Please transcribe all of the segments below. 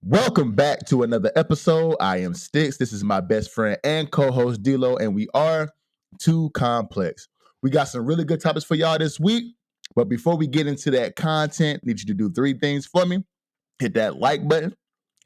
Welcome back to another episode. I am Sticks. This is my best friend and co-host D-Lo, and we are Too Complex. We got some really good topics for y'all this week. But before we get into that content, I need you to do three things for me. Hit that like button,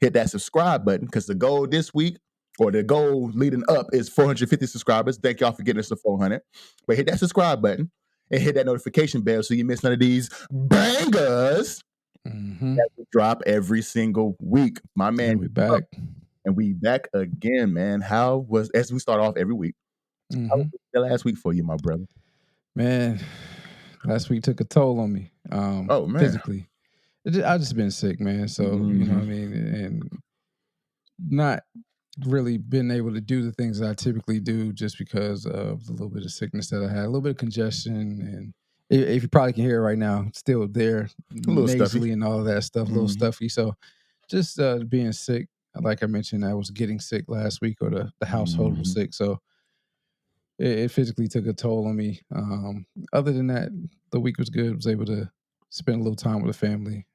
hit that subscribe button, because the goal this week, or the goal leading up, is 450 subscribers. Thank y'all for getting us to 400. But hit that subscribe button and hit that notification bell so you miss none of these bangers that we drop every single week. My man, And we back. And we back again, man. As we start off every week, how was the last week for you, my brother? Man, last week took a toll on me. Man. Physically. I just been sick, man. So, you know what I mean? And not really been able to do the things that I typically do just because of the little bit of sickness that I had, a little bit of congestion. And if you probably can hear it right now, it's still there, nasally stuffy. and all of that stuff, a little stuffy. So just being sick, like I mentioned, I was getting sick last week, or the household was sick. So it physically took a toll on me. Other than that, the week was good. I was able to spend a little time with the family.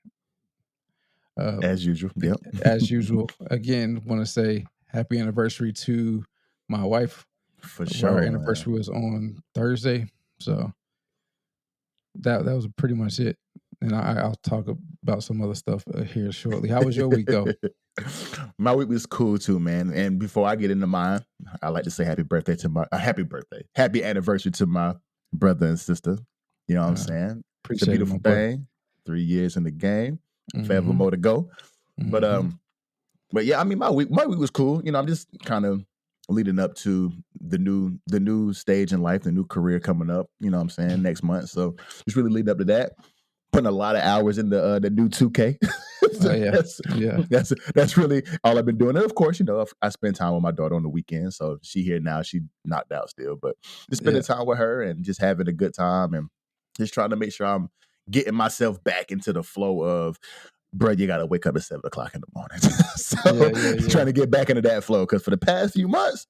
As usual. Yep. As usual. Again, want to say happy anniversary to my wife. For sure. Our anniversary was on Thursday. So that was pretty much it. And I'll talk about some other stuff here shortly. How was your week, though? My week was cool too, man. And before I get into mine, I like to say happy happy anniversary to my brother and sister. You know what I'm saying? It's a beautiful thing. 3 years in the game, forever more to go. But yeah, I mean, my week was cool. You know, I'm just kind of leading up to the new stage in life, the new career coming up. You know what I'm saying? Next month, so just really leading up to that. Putting a lot of hours in the new 2K. That's really all I've been doing. And of course, you know, I spend time with my daughter on the weekend, so she here now. She knocked out still, but just spending time with her and just having a good time and just trying to make sure I'm getting myself back into the flow of, bro, you got to wake up at 7 o'clock in the morning. So trying to get back into that flow, because for the past few months,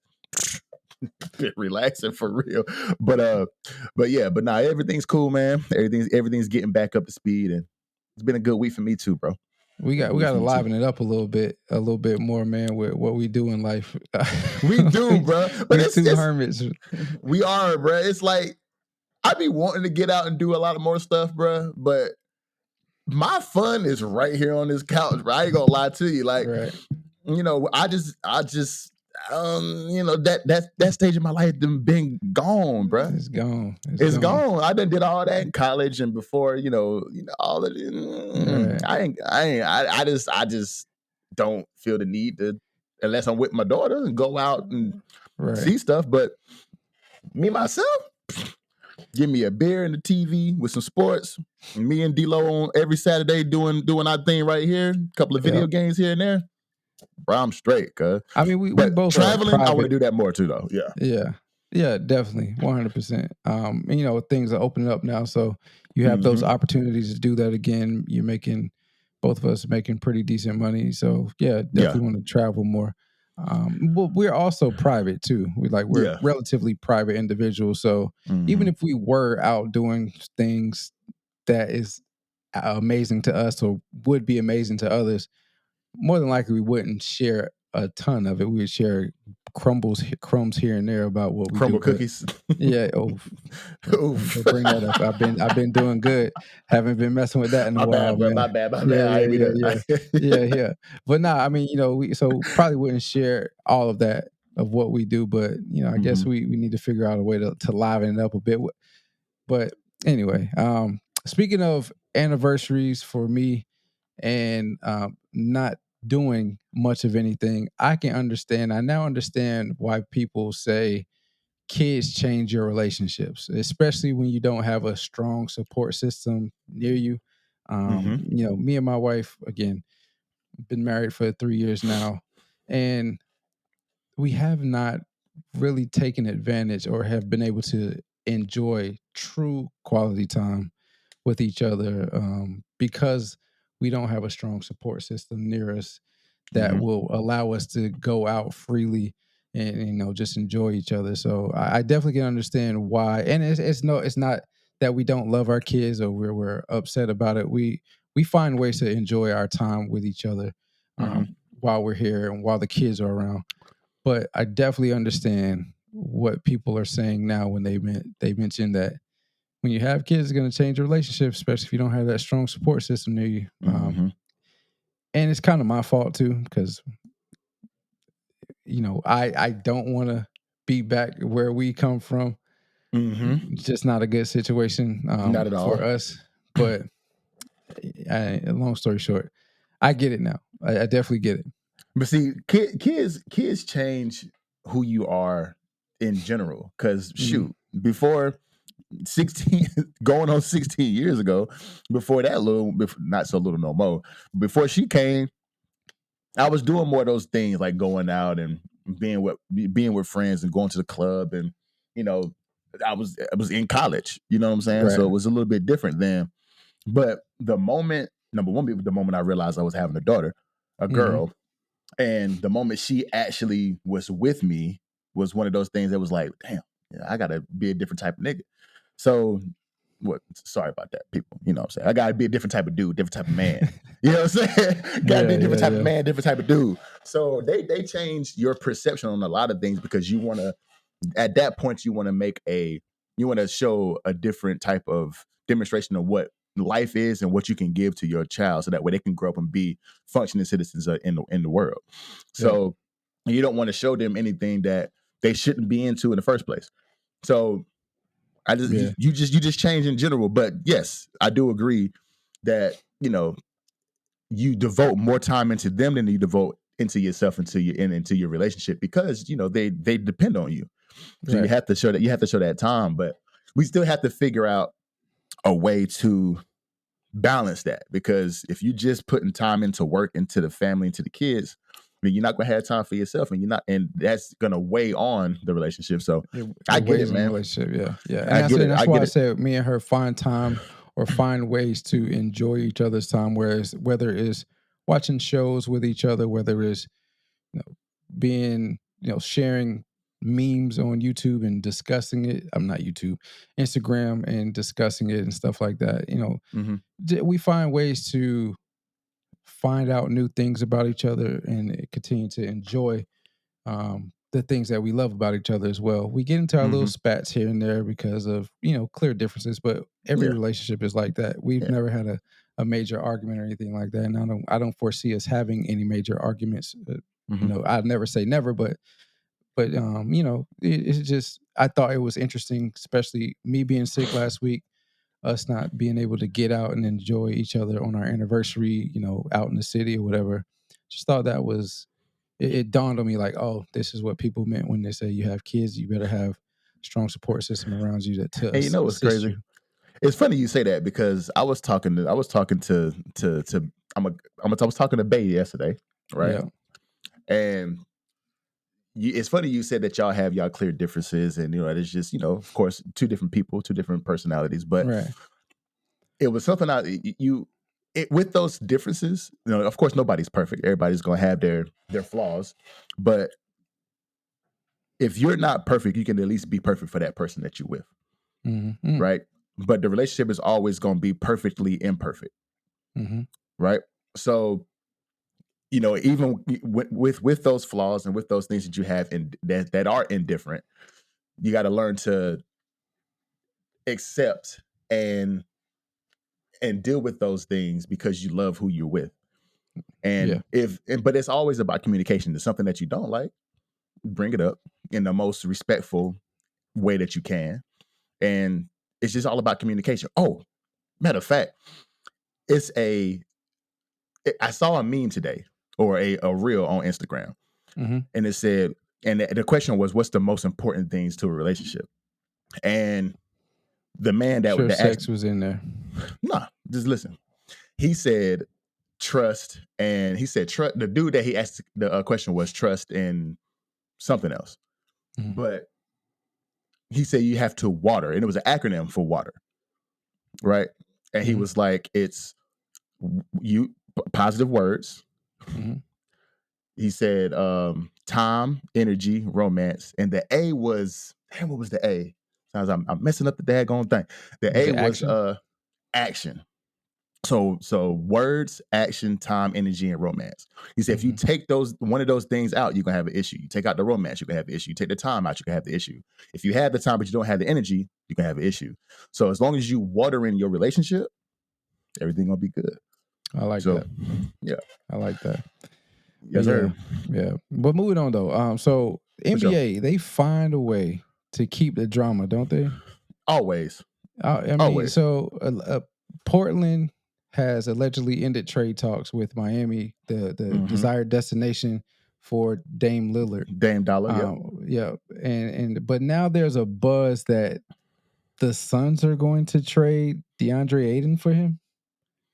been relaxing for real. But nah, everything's cool, man. Everything's getting back up to speed, and it's been a good week for me too, bro. We got to liven it up a little bit more, man, with what we do in life. We do, bro. But it's two hermits. We are, bro. It's like I be wanting to get out and do a lot of more stuff, bro. But my fun is right here on this couch, bro. I ain't gonna lie to you. Like, you know, I just you know, that stage of my life been gone, bro. It's gone. It's gone. I done did all that in college and before, you know, all of it. I just don't feel the need to, unless I'm with my daughter, and go out and see stuff. But me myself, give me a beer and the TV with some sports. Me and D-Lo on every Saturday doing our thing right here. A couple of video games here and there. Bro, I'm straight, cuz. I mean, we both traveling. I want to do that more too, though. Yeah, definitely, 100%. And, you know, things are opening up now, so you have those opportunities to do that again. Both of us making pretty decent money, so definitely want to travel more. Well, we're also private too. We're relatively private individuals, so even if we were out doing things that is amazing to us or would be amazing to others, more than likely we wouldn't share a ton of it. We would share crumbs here and there about what we crumble do. Cookies. Yeah. Bring that up. I've been doing good. Haven't been messing with that in a while, man. My bad. Yeah. But nah, I mean, you know, we probably wouldn't share all of that of what we do, but you know, I guess we need to figure out a way to liven it up a bit. But anyway, speaking of anniversaries for me and not doing much of anything, I now understand why people say kids change your relationships, especially when you don't have a strong support system near you. You know, me and my wife, again, been married for 3 years now, and we have not really taken advantage or have been able to enjoy true quality time with each other because we don't have a strong support system near us that will allow us to go out freely and, you know, just enjoy each other. So I definitely can understand why. And it's not that we don't love our kids or we're upset about it. We find ways to enjoy our time with each other. while we're here and while the kids are around. But I definitely understand what people are saying now when they mention that when you have kids, it's going to change your relationship, especially if you don't have that strong support system near you. And it's kind of my fault too, because I don't want to be back where we come from. It's just not a good situation Not at all for us. But long story short, I get it now. I definitely get it. But see, kids change who you are in general. Because shoot, before 16, going on 16 years ago, before that not so little no more. Before she came, I was doing more of those things like going out and being with friends and going to the club, and I was in college. You know what I'm saying? Right. So it was a little bit different then. But the moment I realized I was having a girl, and the moment she actually was with me was one of those things that was like, damn, I gotta be a different type of nigga. So sorry about that, people. You know what I'm saying? I gotta be a different type of dude, different type of man. You know what I'm saying? Gotta be a different type of man, different type of dude. So they change your perception on a lot of things because you wanna, at that point, you wanna show a different type of demonstration of what life is and what you can give to your child, so that way they can grow up and be functioning citizens in the world. So you don't want to show them anything that they shouldn't be into in the first place. So you just change in general. But yes, I do agree that you devote more time into them than you devote into yourself, into your relationship, because they depend on you. So you have to show that time. But we still have to figure out a way to balance that, because if you just putting time into work, into the family, into the kids, I mean, you're not gonna have time for yourself, and that's gonna weigh on the relationship. So I get it, man. Relationship, yeah. And That's why I said me and her find time or find ways to enjoy each other's time. Whether it's watching shows with each other, whether it's being sharing memes on YouTube and discussing it. I'm not YouTube, Instagram, and discussing it and stuff like that. We find ways to find out new things about each other and continue to enjoy the things that we love about each other as well. We get into our little spats here and there because of clear differences, but every relationship is like that. We've never had a major argument or anything like that, and I don't foresee us having any major arguments. I'd never say never, but it's just, I thought it was interesting, especially me being sick last week, us not being able to get out and enjoy each other on our anniversary, out in the city or whatever. Just thought that was, it dawned on me like, oh, this is what people meant when they say you have kids, you better have a strong support system around you to Hey, what's crazy? you. It's funny you say that, because I was talking to Bay yesterday, right? Yeah. And it's funny you said that y'all have y'all clear differences, and it's just of course, two different people, two different personalities, but it was something with those differences. Of course, nobody's perfect. Everybody's gonna have their flaws, but if you're not perfect, you can at least be perfect for that person that you're with, right? But the relationship is always gonna be perfectly imperfect, right? So even with those flaws and with those things that you have and that are indifferent, you got to learn to accept and deal with those things because you love who you're with. And but it's always about communication. There's something that you don't like, bring it up in the most respectful way that you can. And it's just all about communication. Oh, matter of fact, I saw a meme today, or a reel on Instagram, and it said, and the question was, what's the most important things to a relationship? And the man that sex was in there. Nah, just listen. He said trust, and he said trust. The dude that he asked the question was trust and something else, but he said you have to water, and it was an acronym for water, right? And he was like, it's positive words. He said time, energy, romance, and the A was, damn, what was the A? Sounds I'm messing up the daggone thing. The A was action. So words, action, time, energy, and romance. He said if you take one of those things out, you're gonna have an issue. You take out the romance, you're gonna have an issue. You take the time out, you're gonna have the issue. If you have the time but you don't have the energy, you're gonna have an issue. So as long as you water in your relationship, everything gonna be good. I like that. Yeah. I like that. Yes, sir. Yeah. But moving on though. So NBA, they find a way to keep the drama, don't they? Always. I mean, Always. So Portland has allegedly ended trade talks with Miami, the desired destination for Dame Lillard. Dame Dollar, yeah. And but now there's a buzz that the Suns are going to trade DeAndre Ayton for him.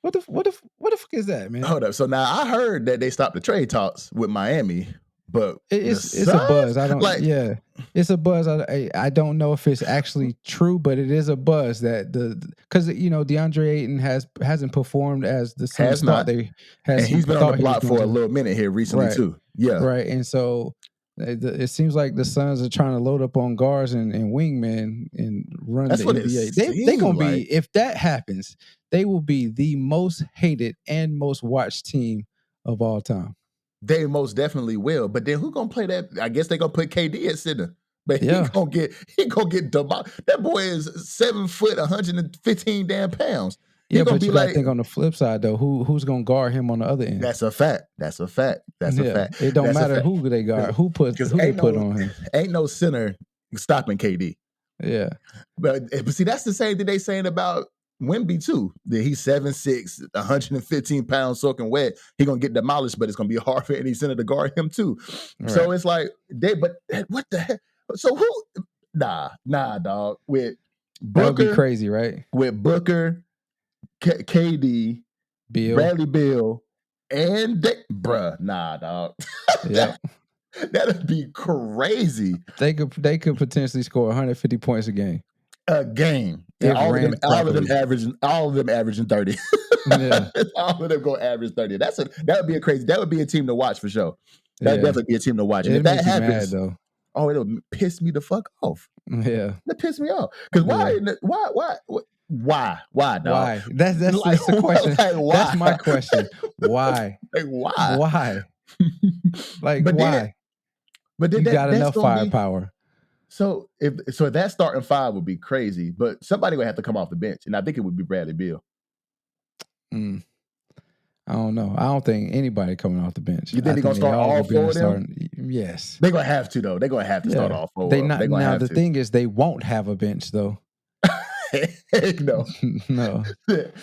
What the fuck is that, man? Hold up. So now I heard that they stopped the trade talks with Miami, but it's a buzz. I don't yeah. It's a buzz. I don't know if it's actually true, but it is a buzz that because DeAndre Ayton hasn't performed as the Suns thought they has. And he's been on the block for a little minute here recently too. Yeah, right. And so it seems like the Suns are trying to load up on guards and wingmen and run the NBA. They gonna be, if that happens, they will be the most hated and most watched team of all time. They most definitely will. But then who gonna play that? I guess they gonna put KD at center. But he gonna get demolished. That boy is 7 foot, 115 damn pounds. Yeah, but you gotta think on the flip side though. Who's gonna guard him on the other end? That's a fact. It don't matter who they guard. Who they put on him? Ain't no center stopping KD. Yeah. But see, that's the same thing they saying about Wemby too. That he's 7'6", 115 pounds soaking wet. He gonna get demolished, but it's gonna be hard for any center to guard him too. Right. So it's like but what the heck? So who? Nah, dog. With Booker, that would be crazy, right? With Booker, KD, Bradley Beal, and bruh, nah, dog. Yeah. That'd be crazy. They could potentially score 150 points a game. All of them averaging 30. Yeah. All of them go average 30. That would be that would be a team to watch for sure. That'd definitely be a team to watch. And if that happens, though. Oh, it'll piss me the fuck off. Yeah. That piss me off. Because why, dog? Why? That's the question. Like, why? That's my question. Why? Like, why? Why? Like, why? But then you got enough firepower. So if that starting five would be crazy, but somebody would have to come off the bench, and I think it would be Bradley Beal. I don't know. I don't think anybody coming off the bench. You think they're gonna start all four of them? Yes, they're gonna have to though. They're gonna have to start all four. Now the thing is, they won't have a bench though. Heck no, no.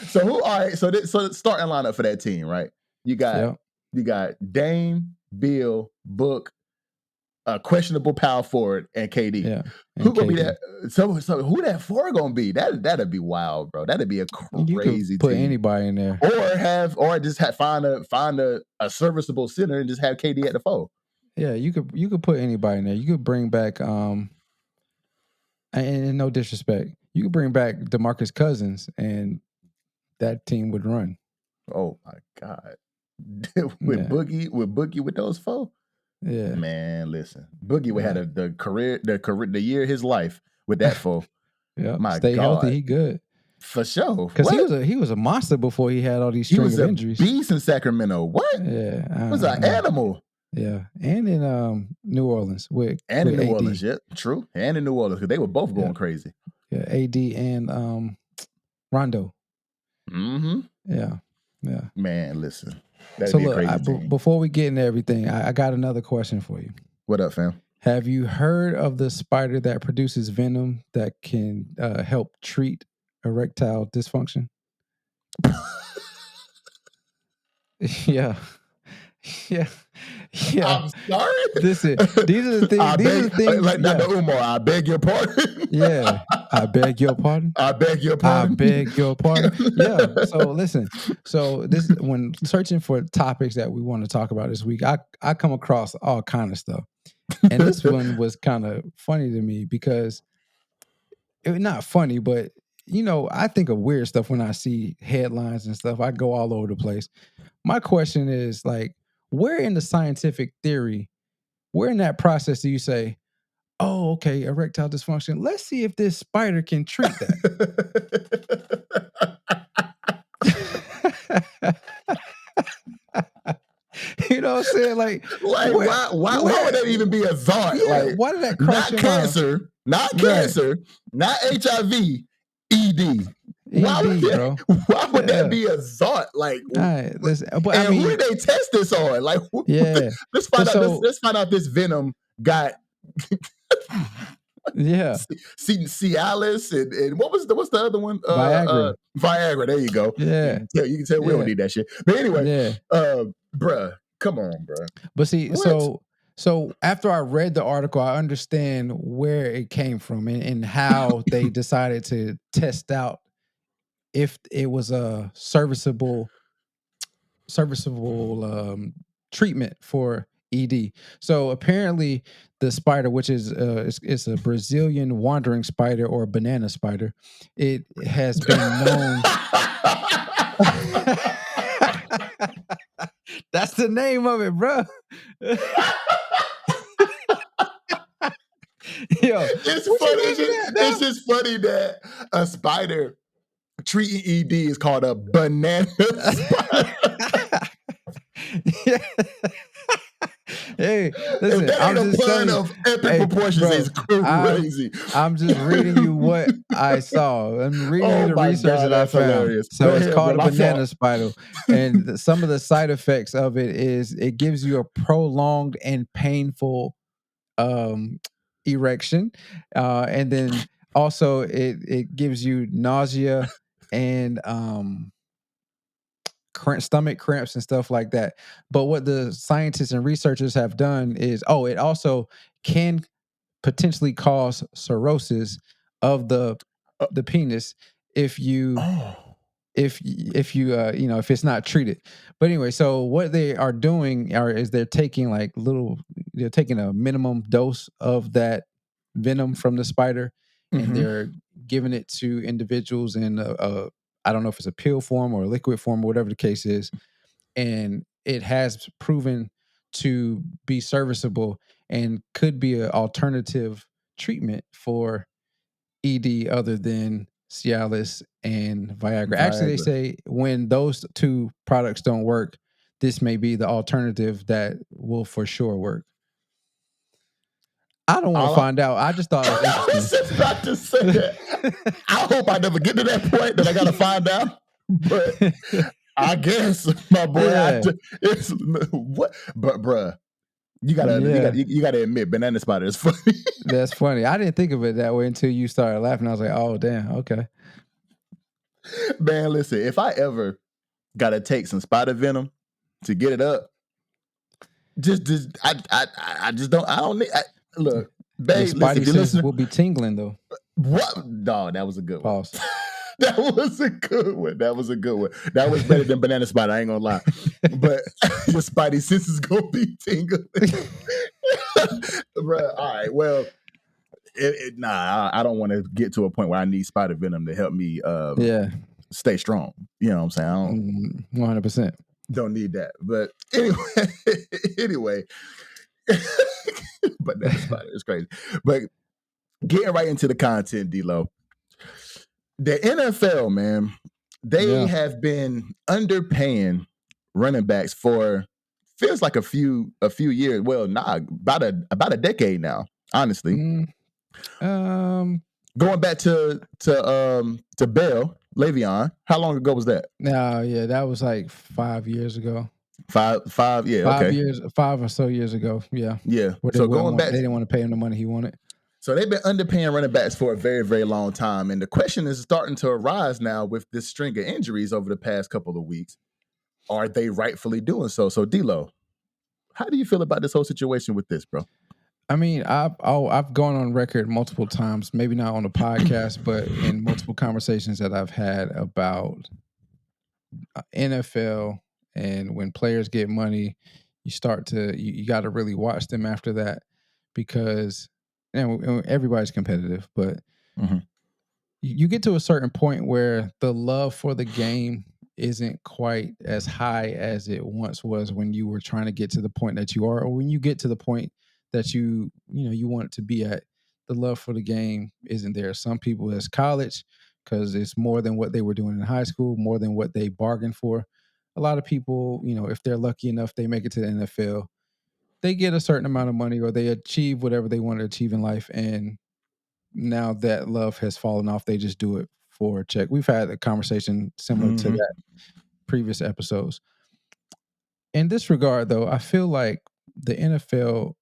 So who? All right. So the starting lineup for that team, right? You got Dame, Beal, Book, a questionable power forward, and KD. Yeah. And who gonna be that? So who that four gonna be? That'd be wild, bro. That'd be a crazy you could put team. Anybody in there, or just find a serviceable center and just have KD at the four. Yeah, you could put anybody in there. You could bring back and no disrespect, you could bring back DeMarcus Cousins and that team would run. Oh my God. Boogie with those four. Yeah, man, listen. Boogie would have the year of his life with that four. Yeah, my stay God. healthy. He good for sure. Because he was a monster before he had all these string of injuries. He was a beast in Sacramento. What? Yeah, he was an animal. Yeah, and in New Orleans with New Orleans, yeah, true, and in New Orleans because they were both going crazy. Yeah, AD and Rondo. Mm-hmm. Yeah. Man, listen. So look, before we get into everything, I got another question for you. What up, fam? Have you heard of the spider that produces venom that can help treat erectile dysfunction? Yeah. I'm sorry. Listen, these are the things. Like Dr. Umar, I beg your pardon. Yeah, I beg your pardon. I beg your pardon. I beg your pardon. Yeah. So listen. So this, when searching for topics that we want to talk about this week, I come across all kind of stuff, and this one was kind of funny to me because not funny, but I think of weird stuff when I see headlines and stuff. I go all over the place. My question is like, where in the scientific theory, where in that process do you say, oh, okay, erectile dysfunction, let's see if this spider can treat that? You know what I'm saying? Like why would that even be a thought? Yeah, like, why did that cross not your mind? cancer, not Right. cancer, not HIV, ED. Why would ED, bro. that be a thought? Like, All right, listen, but and I mean, who did they test this on? Like, yeah. let's find But out. so- Let's find out this venom got yeah, Cialis and what's the other one? Viagra. Viagra. There you go. Yeah. You can tell we don't Yeah. need that shit. But anyway, Yeah. bruh, come on, bruh. But see, What? so after I read the article, I understand where it came from and how they decided to test out if it was a serviceable treatment for ED. So apparently, the spider, which is it's a Brazilian wandering spider or banana spider, it has been known. That's the name of it, bro. Yo, it's just funny that a spider treating ED is called a banana spider. Hey, listen, I'm just telling you, of epic proportions, bro, is crazy. I'm just reading you what I saw. I'm reading you the research that I found. Hilarious. So it's called a banana spider, and some of the side effects of it is it gives you a prolonged and painful erection, and then also it gives you nausea and stomach cramps and stuff like that. But what the scientists and researchers have done is, it also can potentially cause cirrhosis of the penis if you if you if it's not treated. But anyway, so what they are doing is they're taking a minimum dose of that venom from the spider, and they're giving it to individuals in I don't know if it's a pill form or a liquid form or whatever the case is, and it has proven to be serviceable and could be an alternative treatment for ED other than Cialis and Viagra. Actually, they say when those two products don't work, this may be the alternative that will for sure work. I don't want to find out. I just thought it was interesting. I was just about to say that. I hope I never get to that point that I got to find out. But I guess, my boy, it's what? But bruh, you gotta admit, banana spider is funny. That's funny. I didn't think of it that way until you started laughing. I was like, oh damn, okay. Man, listen, if I ever gotta take some spider venom to get it up, I just don't. I don't need. Look, babe, listen, will be tingling though. What? No, that was a good one. Pause. That was a good one. That was better than banana spider. I ain't gonna lie, but your spidey senses gonna be tingling, bro. All right, well, I don't want to get to a point where I need spider venom to help me, stay strong. You know what I'm saying? I don't 100%. Don't need that. But anyway, but banana spider is crazy. But getting right into the content, D-Lo. The NFL, man, they have been underpaying running backs for feels like a few years. Well, about a decade now, honestly. Going back to Bell, Le'Veon, how long ago was that? Yeah, that was like 5 years ago. Five, yeah, 5 years, 5 or so years ago, yeah. Yeah. So going back, they didn't want to pay him the money he wanted. So they've been underpaying running backs for a very, very long time. And the question is starting to arise now with this string of injuries over the past couple of weeks. Are they rightfully doing so? So, D-Lo, how do you feel about this whole situation with this, bro? I mean, I've gone on record multiple times, maybe not on the podcast, but in multiple conversations that I've had about NFL, and when players get money, you got to really watch them after that, because everybody's competitive, but you get to a certain point where the love for the game isn't quite as high as it once was when you were trying to get to the point that you are, or when you get to the point that you want it to be at. The love for the game isn't there. Some people, it's college, because it's more than what they were doing in high school, more than what they bargained for. a lot of people, if they're lucky enough, they make it to the NFL, they get a certain amount of money or they achieve whatever they want to achieve in life. And now that love has fallen off, they just do it for a check. We've had a conversation similar to that previous episodes. In this regard, though, I feel like the NFL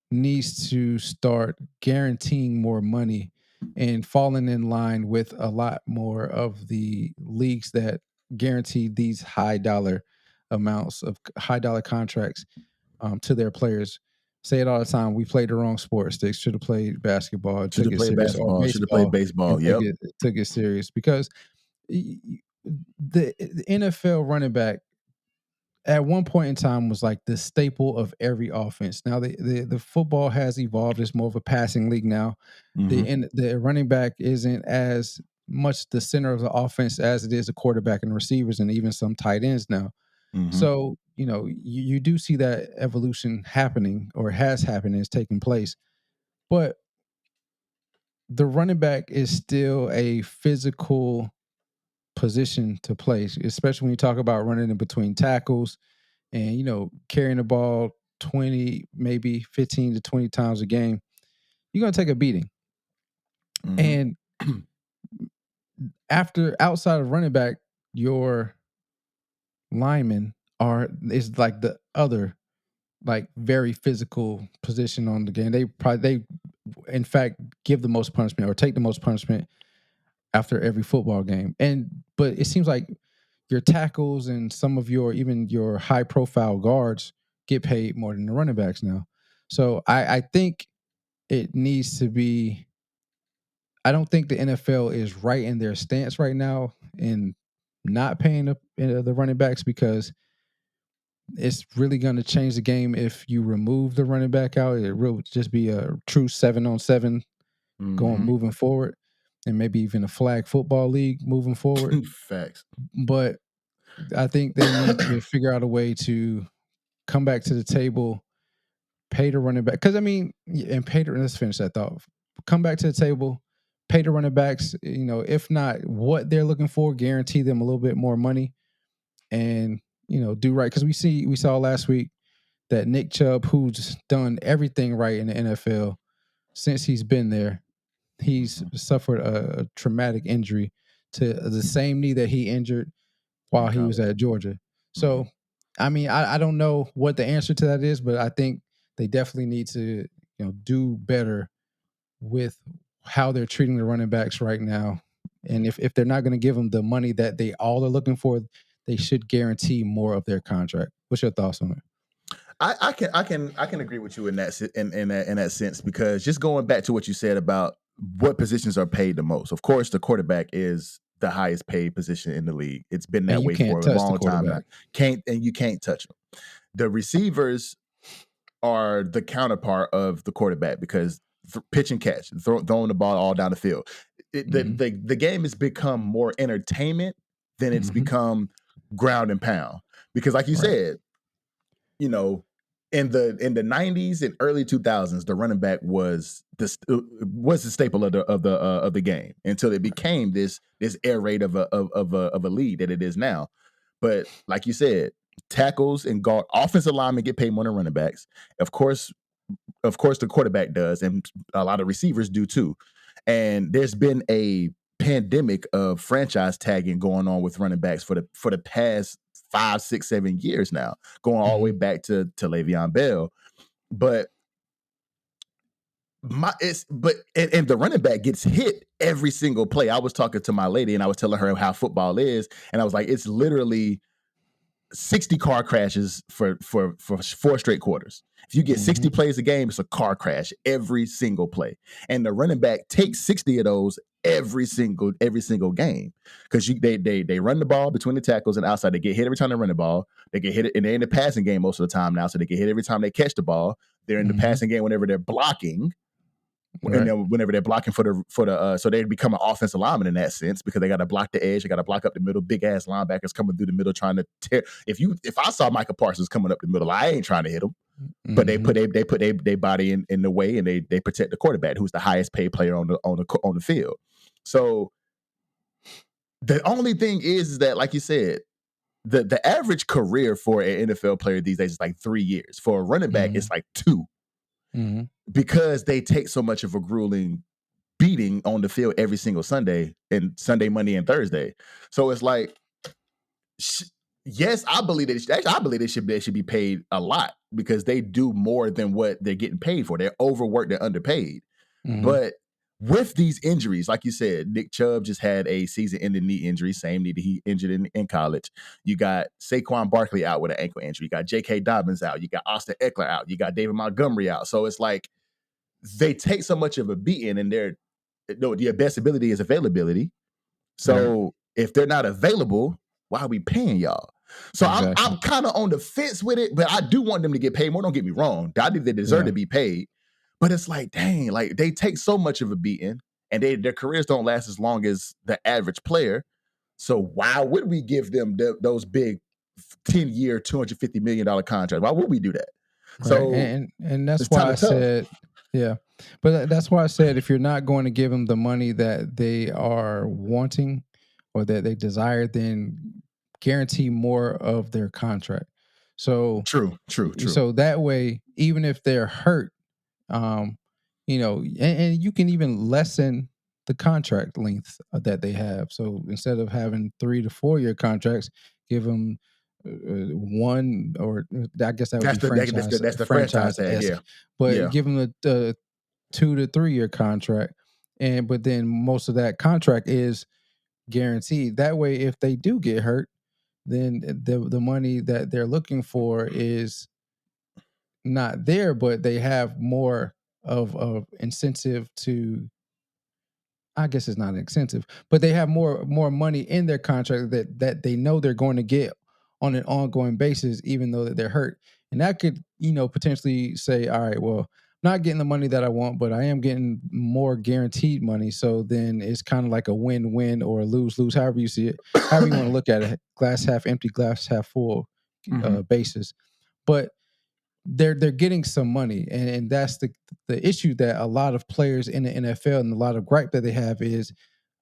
needs to start guaranteeing more money and falling in line with a lot more of the leagues that guarantee these high dollar amounts of high dollar contracts to their players. Say it all the time. We played the wrong sport. Sticks should have played basketball, Should took have it played serious, or basketball. Should have played baseball, baseball. and Yep. took it serious because the NFL running back at one point in time was like the staple of every offense. Now the football has evolved. It's more of a passing league now. The running back isn't as much the center of the offense as it is the quarterback and receivers and even some tight ends now. So, you do see that evolution happening or has happened and is taking place. But the running back is still a physical position to play, especially when you talk about running in between tackles and, carrying the ball 20, maybe 15 to 20 times a game. You're going to take a beating. And outside of running back, your linemen is like the other like very physical position on the game. They in fact give the most punishment or take the most punishment after every football game. But it seems like your tackles and some of even your high profile guards get paid more than the running backs now. So I think it needs to be. I don't think the NFL is right in their stance right now in not paying the running backs because it's really going to change the game if you remove the running back out. It will just be a true 7-on-7 moving forward, and maybe even a flag football league moving forward. Facts. But I think they need to figure out a way to come back to the table, pay the running back. Because let's finish that thought. Come back to the table, pay the running backs. If not what they're looking for, guarantee them a little bit more money, and do right. Because we saw last week that Nick Chubb, who's done everything right in the NFL since he's been there, he's suffered a traumatic injury to the same knee that he injured while he was at Georgia. So, I don't know what the answer to that is, but I think they definitely need to, do better with how they're treating the running backs right now. And if they're not going to give them the money that they all are looking for, they should guarantee more of their contract. What's your thoughts on it? I can agree with you in that sense, because just going back to what you said about what positions are paid the most. Of course, the quarterback is the highest paid position in the league. It's been that way for a long time now. You can't touch them. The receivers are the counterpart of the quarterback because pitch and catch, throwing the ball all down the field. The game has become more entertainment than it's become ground and pound. Because, like you said, in the 90s and early 2000s, the running back was the staple of the game until it became this air raid of a lead that it is now. But like you said, tackles and guard offensive linemen get paid more than running backs. Of course, the quarterback does, and a lot of receivers do too. And there's been a pandemic of franchise tagging going on with running backs for the past 5, 6, 7 years now, going all the way back to Le'Veon Bell. But the running back gets hit every single play. I was talking to my lady and I was telling her how football is, and I was like, it's literally 60 car crashes for 4 straight quarters. If you get 60 plays a game, it's a car crash every single play. And the running back takes 60 of those every single game, because they run the ball between the tackles and outside. They get hit every time they run the ball. They get hit, and they're in the passing game most of the time now, so they get hit every time they catch the ball. They're in the passing game whenever they're blocking. Right. And then whenever they're blocking for the so they become an offensive lineman in that sense, because they got to block the edge, they got to block up the middle. Big ass linebackers coming through the middle trying to tear. If I saw Michael Parsons coming up the middle, I ain't trying to hit him. But they put their body in the way, and they protect the quarterback, who's the highest paid player on the field. So the only thing is that, like you said, the average career for an NFL player these days is like 3 years. For a running back, it's like 2 because they take so much of a grueling beating on the field every single Sunday and Sunday, Monday, and Thursday. So it's like, yes, I believe that I believe they should be paid a lot because they do more than what they're getting paid for. They're overworked, they're underpaid. But with these injuries, like you said, Nick Chubb just had a season-ending knee injury, same knee that he injured in college. You got Saquon Barkley out with an ankle injury. You got J.K. Dobbins out. You got Austin Eckler out. You got David Montgomery out. So it's like they take so much of a beating, and their best ability is availability. So if they're not available, why are we paying y'all? So I'm kind of on the fence with it, but I do want them to get paid more. Don't get me wrong. I think they deserve to be paid. But it's like, dang, like they take so much of a beating and their careers don't last as long as the average player. So why would we give them those big 10-year, $250 million contracts? Why would we do that? Right. So and that's why I said, but that's why I said if you're not going to give them the money that they are wanting or that they desire, then guarantee more of their contract. So true. So that way, even if they're hurt, you know, and you can even lessen the contract length that they have. So instead of having 3 to 4 year contracts, give them 1, or I guess that would be franchise. That's the franchise tag, yeah. But give them the 2 to 3 year contract, but then most of that contract is guaranteed. That way, if they do get hurt, then the money that they're looking for is not there, but they have more of incentive to, I guess it's not an incentive, but they have more money in their contract that they know they're going to get on an ongoing basis, even though that they're hurt. And that could, potentially say, all right, well, I'm not getting the money that I want, but I am getting more guaranteed money. So then it's kind of like a win-win or a lose-lose, however you see it, however you want to look at it, glass half empty, glass half full basis. But they're getting some money, and that's the issue that a lot of players in the NFL and a lot of gripe that they have is,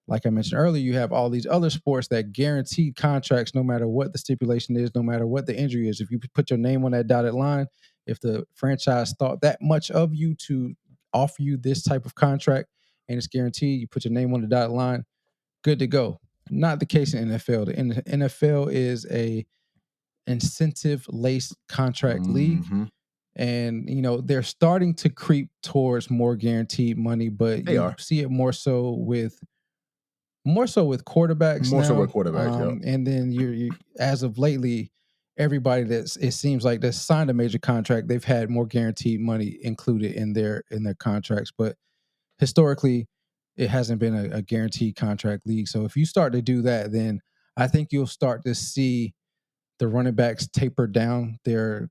like I mentioned earlier, you have all these other sports that guarantee contracts no matter what the stipulation is, no matter what the injury is. If you put your name on that dotted line, if the franchise thought that much of you to offer you this type of contract and it's guaranteed, you put your name on the dotted line, good to go. Not the case in NFL. The NFL is a incentive-laced contract league. And, they're starting to creep towards more guaranteed money, but see it more so with quarterbacks now. And then you as of lately, everybody it seems like that's signed a major contract, they've had more guaranteed money included in their contracts. But historically, it hasn't been a guaranteed contract league. So if you start to do that, then I think you'll start to see the running backs taper down their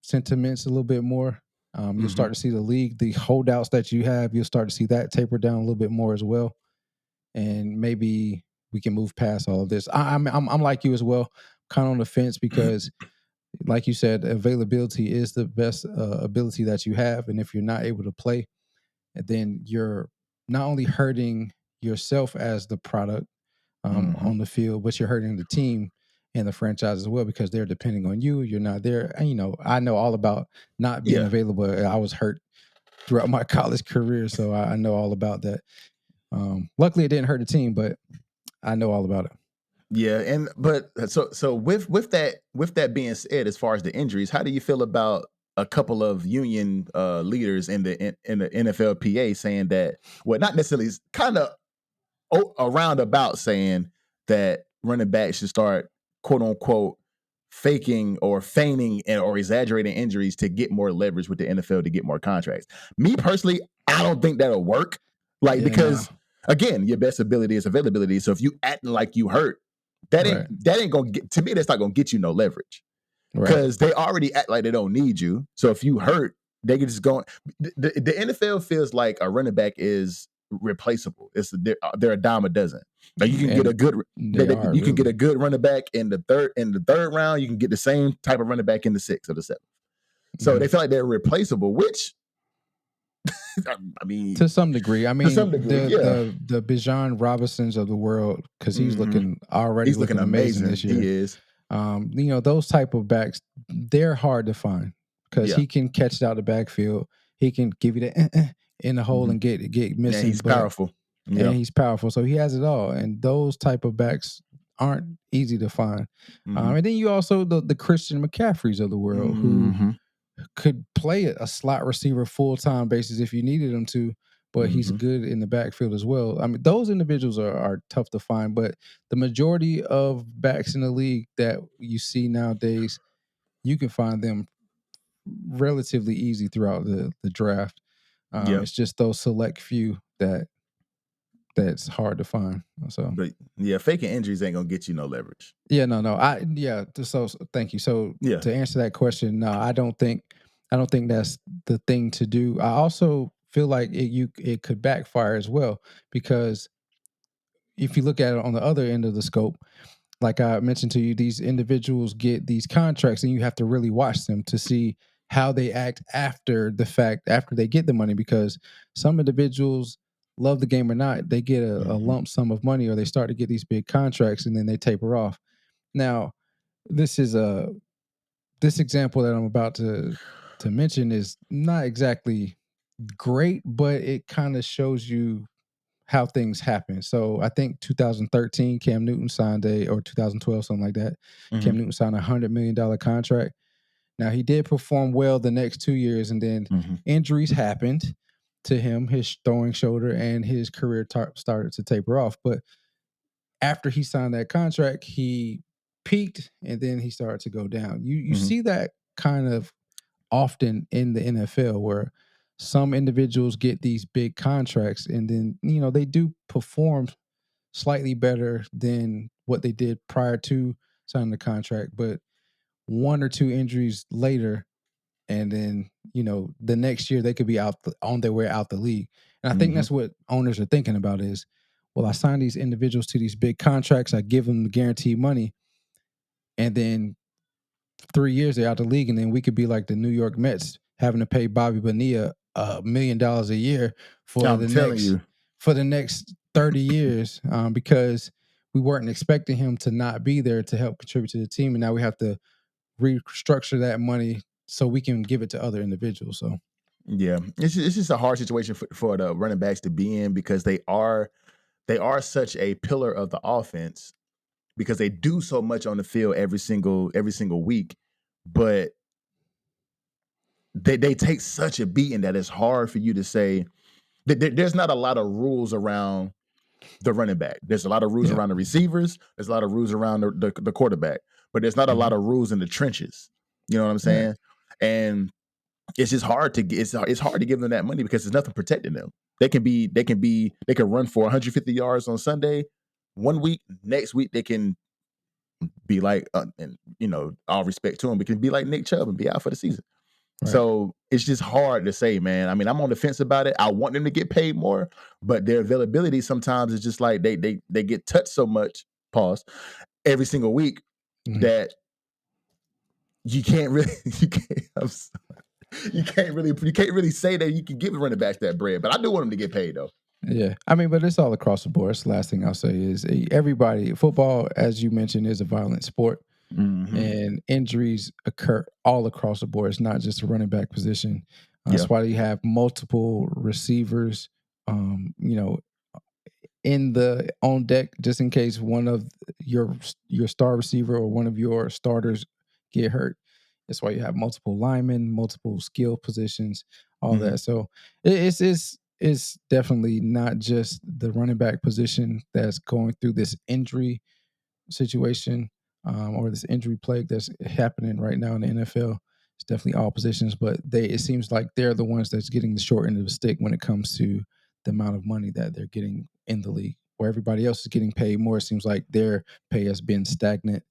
sentiments a little bit more. You'll start to see the league, the holdouts that you have, you'll start to see that taper down a little bit more as well. And maybe we can move past all of this. I'm like you as well, kind of on the fence because, like you said, availability is the best ability that you have. And if you're not able to play, then you're not only hurting yourself as the product on the field, but you're hurting the team and the franchise as well because they're depending on you. You're not there. And, I know all about not being available. I was hurt throughout my college career, so I know all about that. Luckily, it didn't hurt the team, but I know all about it. Yeah, but with that being said, as far as the injuries, how do you feel about a couple of union leaders in the NFLPA saying that, well, not necessarily, kind of around about saying that running backs should start, quote unquote, faking or feigning or exaggerating injuries to get more leverage with the NFL to get more contracts. Me personally, I don't think that'll work. Because again, your best ability is availability. So if you acting like you hurt, that ain't gonna get, to me, that's not gonna get you no leverage. Because they already act like they don't need you. So if you hurt, they can just go. The NFL feels like a running back is replaceable. They're a dime a dozen. Like you can get a good get a good running back in the third round. You can get the same type of running back in the 6th or the 7th. So they feel like they're replaceable, which I mean, to some degree. I mean, the Bijan Robinsons of the world, because he's looking amazing this year. He is. Those type of backs, they're hard to find because he can catch it out the backfield. He can give you the in the hole and get missing. And he's powerful. And he's powerful. So he has it all. And those type of backs aren't easy to find. And then you also the Christian McCaffreys of the world who could play a slot receiver full-time basis if you needed him to, but he's good in the backfield as well. I mean, those individuals are tough to find, but the majority of backs in the league that you see nowadays, you can find them relatively easy throughout the draft. It's just those select few that's hard to find. So, but faking injuries ain't gonna get you no leverage. So thank you. So to answer that question, no, I don't think that's the thing to do. I also feel like it could backfire as well, because if you look at it on the other end of the scope, like I mentioned to you, these individuals get these contracts and you have to really watch them to see how they act after the fact, after they get the money, because some individuals, love the game or not, they get a lump sum of money, or they start to get these big contracts and then they taper off. Now, this example that I'm about to mention is not exactly great, but it kind of shows you how things happen. So I think 2013, Cam Newton signed or 2012, something like that. Cam Newton signed a $100 million contract. Now, he did perform well the next 2 years, and then injuries happened to him, his throwing shoulder, and his career started to taper off. But after he signed that contract, he peaked, and then he started to go down. You see that kind of often in the NFL, where some individuals get these big contracts and then, they do perform slightly better than what they did prior to signing the contract, but one or two injuries later, and then, the next year they could be on their way out the league. And I think that's what owners are thinking about is, well, I signed these individuals to these big contracts, I give them the guaranteed money, and then 3 years they're out the league, and then we could be like the New York Mets having to pay Bobby Bonilla $1 million a year for the next 30 years, because we weren't expecting him to not be there to help contribute to the team, and now we have to restructure that money so we can give it to other individuals. So it's just a hard situation for the running backs to be in, because they are such a pillar of the offense, because they do so much on the field every single week, but they take such a beating that it's hard for you to say there's not a lot of rules around the running back. There's a lot of rules around the receivers. There's a lot of rules around the quarterback, but there's not a lot of rules in the trenches. You know what I'm saying? And it's just hard to it's hard to give them that money, because there's nothing protecting them. They can run for 150 yards on Sunday one week. Next week they can be like, and all respect to them, but can be like Nick Chubb and be out for the season. Right. So it's just hard to say, man. I mean, I'm on the fence about it. I want them to get paid more, but their availability sometimes is just like they get touched so much, every single week, that you can't really you can't really say that you can give the running backs that bread. But I do want them to get paid though. Yeah, I mean, but it's all across the board. That's the last thing I'll say is football, as you mentioned, is a violent sport. And injuries occur all across the board. It's not just a running back position. That's why you have multiple receivers, in the on deck, just in case one of your star receiver or one of your starters get hurt. That's why you have multiple linemen, multiple skill positions, all that. So it's definitely not just the running back position that's going through this injury situation, or this injury plague that's happening right now in the NFL. It's definitely all positions, but it seems like they're the ones that's getting the short end of the stick when it comes to the amount of money that they're getting in the league. Where everybody else is getting paid more, it seems like their pay has been stagnant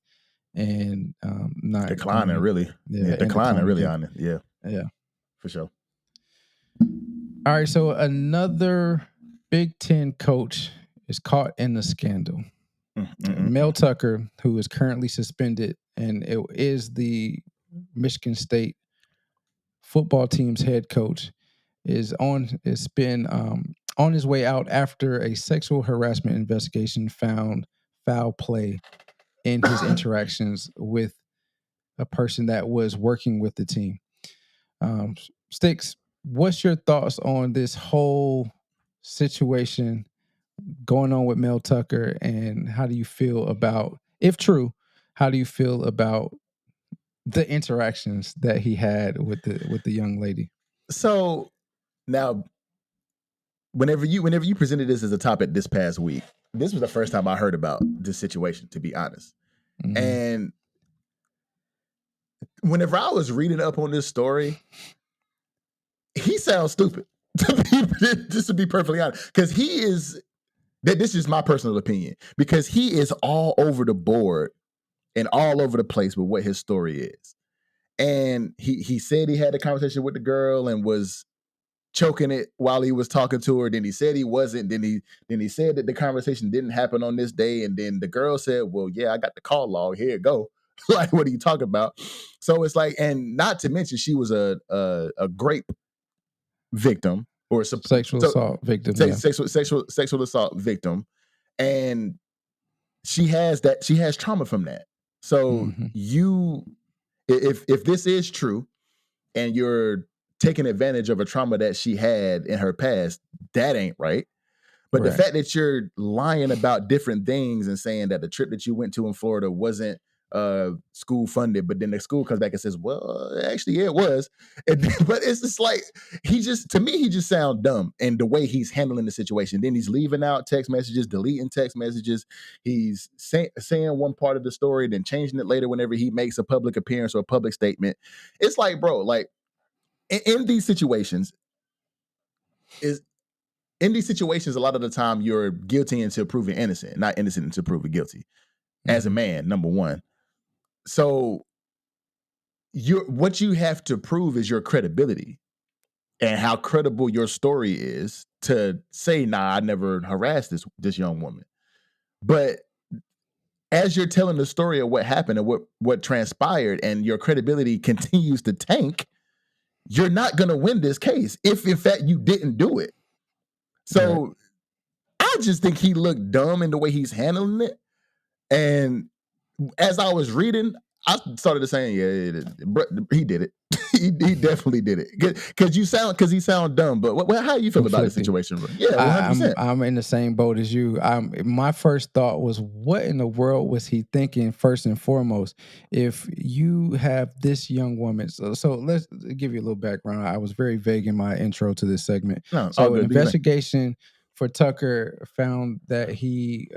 and not declining, really. Declining really on it. Yeah, for sure. All right, so another Big Ten coach is caught in the scandal. Mel Tucker, who is currently suspended, and it is the Michigan State football team's head coach, is on his way out after a sexual harassment investigation found foul play in his interactions with a person that was working with the team. Sticks, what's your thoughts on this whole situation going on with Mel Tucker, and how do you feel about, if true, how do you feel about the interactions that he had with the young lady? So now, whenever you presented this as a topic this past week, this was the first time I heard about this situation, to be honest. Mm-hmm. And whenever I was reading up on this story, he sounds stupid. Just to be perfectly honest, because he is. This is my personal opinion, because he is all over the board and all over the place with what his story is. And he said he had a conversation with the girl and was choking it while he was talking to her. Then he said he wasn't. Then he said that the conversation didn't happen on this day. And then the girl said, "Well, yeah, I got the call log. Here it go." Like, what are you talking about? So it's like, and not to mention, she was a grape victim or Sexual assault victim. sexual assault victim, and she has trauma from that. So if this is true and you're taking advantage of a trauma that she had in her past, that ain't right. But the fact that you're lying about different things and saying that the trip that you went to in Florida wasn't school funded, but then the school comes back and says, "Well, actually, yeah, it was." But it's just like, to me, he just sounds dumb, and the way he's handling the situation. Then he's leaving out text messages, deleting text messages. He's saying one part of the story, then changing it later whenever he makes a public appearance or a public statement. It's like, bro, like in these situations, a lot of the time you're guilty until proven innocent, not innocent until proven guilty. As a man, number one. So what you have to prove is your credibility and how credible your story is to say, "Nah, I never harassed this young woman." But as you're telling the story of what happened and what transpired, and your credibility continues to tank, you're not going to win this case if in fact you didn't do it. So I just think he looked dumb in the way he's handling it. And as I was reading, I started saying, "Yeah, he did it. he definitely did it." Because he sound dumb. But how do you feel about the situation, bro? Yeah, 100%. I'm in the same boat as you. My first thought was, what in the world was he thinking? First and foremost, if you have this young woman, so let's give you a little background. I was very vague in my intro to this segment. So an investigation for Tucker found that he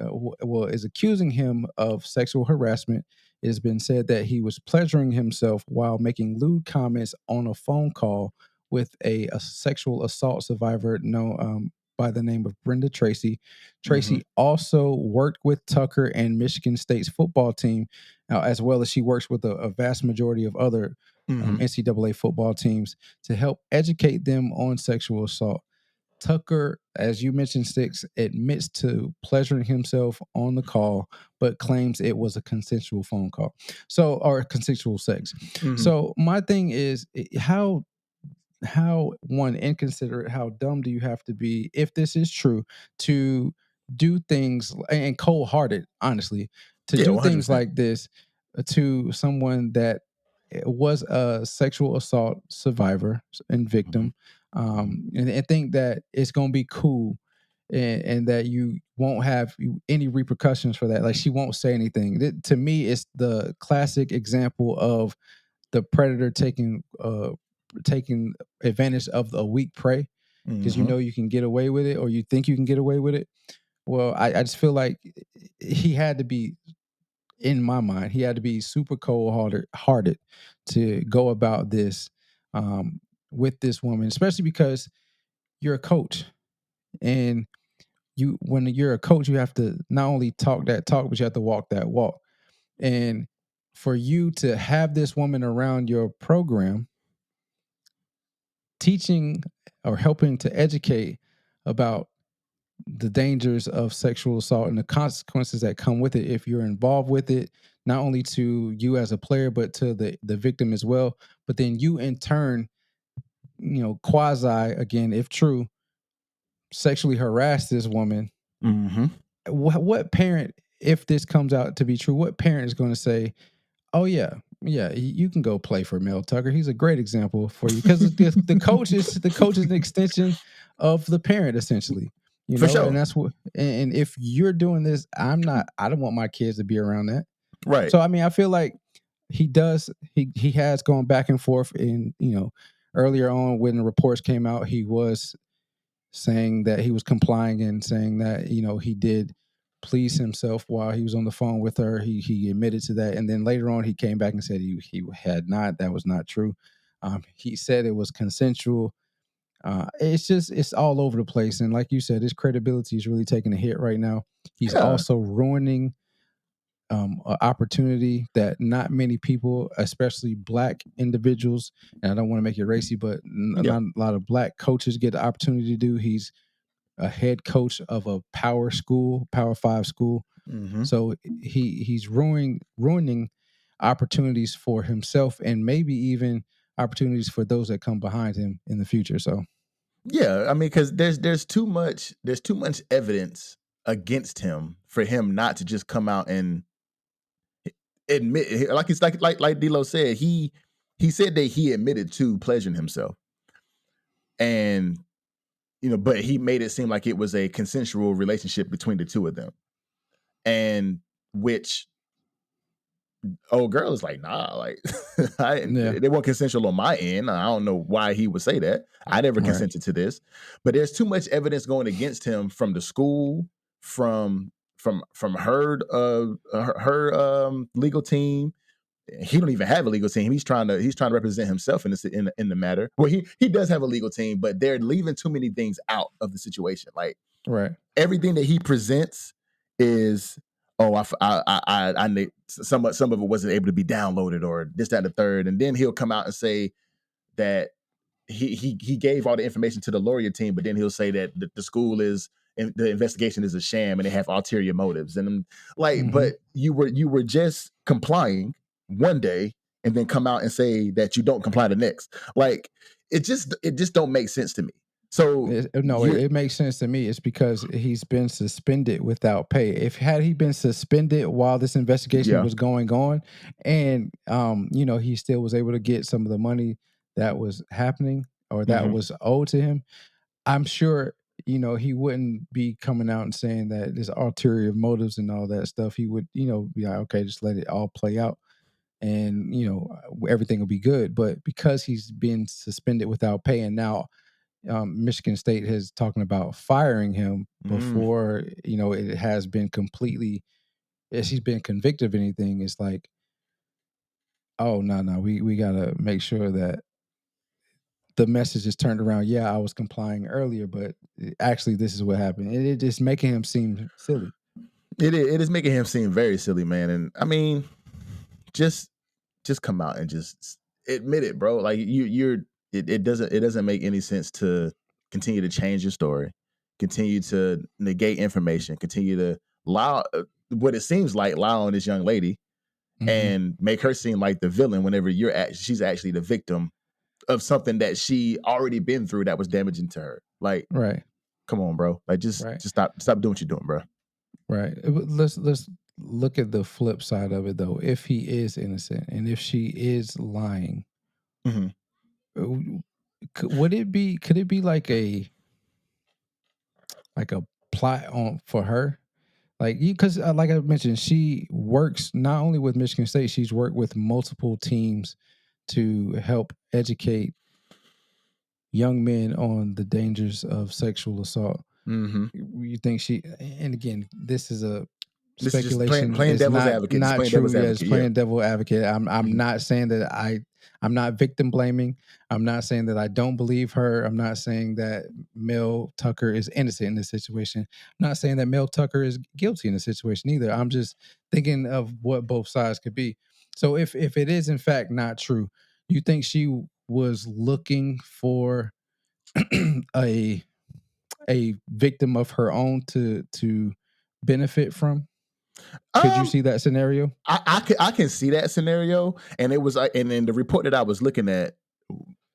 is accusing him of sexual harassment. It has been said that he was pleasuring himself while making lewd comments on a phone call with a sexual assault survivor known by the name of Brenda Tracy. Tracy also worked with Tucker and Michigan State's football team, as well as she works with a vast majority of other NCAA football teams to help educate them on sexual assault. Tucker, as you mentioned, Six, admits to pleasuring himself on the call, but claims it was a consensual phone call. Or consensual sex. So my thing is, how one inconsiderate, how dumb do you have to be, if this is true, to do things, and cold-hearted, honestly, to do 100%. things like this to someone that was a sexual assault survivor and victim, and think that it's gonna be cool, and that you won't have any repercussions for that. Like, she won't say anything. To me, it's the classic example of the predator taking advantage of a weak prey, because you can get away with it, or you think you can get away with it. Well, I just feel like he had to be, in my mind, he had to be super cold-hearted to go about this with this woman, especially because you're a coach, and when you're a coach, you have to not only talk that talk, but you have to walk that walk. And for you to have this woman around your program, teaching or helping to educate about the dangers of sexual assault and the consequences that come with it if you're involved with it, not only to you as a player, but to the victim as well. But then you, in turn, quasi, again, if true, sexually harass this woman. What parent if this comes out to be true, what parent is going to say, "Oh yeah, you can go play for Mel Tucker. He's a great example for you," because the coach is an extension of the parent, essentially. For And sure. that's what. And if you're doing this, I don't want my kids to be around that. Right. So I mean, I feel like he has gone back and forth. And earlier on when the reports came out, he was saying that he was complying and saying that he did please himself while he was on the phone with her. He admitted to that, and then later on he came back and said he had not. That was not true. He said it was consensual. It's all over the place, and like you said, his credibility is really taking a hit right now. He's Yeah. also ruining an opportunity that not many people, especially Black individuals, and I don't want to make it racy, but Yeah. not a lot of Black coaches get the opportunity to do. He's a head coach of a power school, Power 5 school. Mm-hmm. So he's ruining opportunities for himself and maybe even opportunities for those that come behind him in the future. So Yeah, I mean, because there's too much evidence against him for him not to just come out and admit, like it's like D'Lo said, he said that he admitted to pleasuring himself, and but he made it seem like it was a consensual relationship between the two of them, and which old girl is like, nah, like yeah, they weren't consensual on my end. I don't know why he would say that. I never right. consented to this, but there's too much evidence going against him from the school, from her legal team. He don't even have a legal team. He's trying to represent himself in this in the matter. Well, he does have a legal team, but they're leaving too many things out of the situation. Like Right. everything that he presents is, oh, I need some of it wasn't able to be downloaded or this, that, and the third, and then he'll come out and say that he gave all the information to the lawyer team, but then he'll say that the school is the investigation is a sham and they have ulterior motives, and I'm like, Mm-hmm. but you were just complying one day and then come out and say that you don't comply the next. Like it just don't make sense to me. So No, you're it makes sense to me. It's because he's been suspended without pay. If had he been suspended while this investigation yeah. was going on, and he still was able to get some of the money that was happening or that Mm-hmm. was owed to him, I'm sure he wouldn't be coming out and saying that there's ulterior motives and all that stuff. He would be like, okay, just let it all play out, and everything will be good. But because he's been suspended without pay, and now Michigan State has talking about firing him Mm. before it has been completely, as he's been convicted of anything. It's like, oh no, we gotta make sure that the message is turned around. Yeah, I was complying earlier, but actually this is what happened. It is making him seem silly. It is making him seem very silly, man. And I mean, just come out and just admit it, bro. Like it doesn't make any sense to continue to change your story, continue to negate information, continue to lie what it seems like lie on this young lady Mm-hmm. and make her seem like the villain whenever she's actually the victim of something that she already been through that was damaging to her. Like, Right, come on, bro. Like just right, stop doing what you're doing, bro. right. Let's look at the flip side of it though. If he is innocent and if she is lying, Mm-hmm. would it be? Could it be like a plot on for her? Like because like I mentioned, she works not only with Michigan State, she's worked with multiple teams to help educate young men on the dangers of sexual assault. Mm-hmm. You think she? And again, this is a This is just speculation. playing It's devil's not advocate. Just not playing true. devil's Yeah, it's advocate. Yeah. playing devil advocate. I'm Mhm. not saying that I'm not victim blaming. I'm not saying that I don't believe her. I'm not saying that Mel Tucker is innocent in this situation. I'm not saying that Mel Tucker is guilty in the situation either. I'm just thinking of what both sides could be. So if it is in fact not true, you think she was looking for a victim of her own to benefit from? Could you Um, see that scenario? I can see that scenario, and it was and in the report that I was looking at,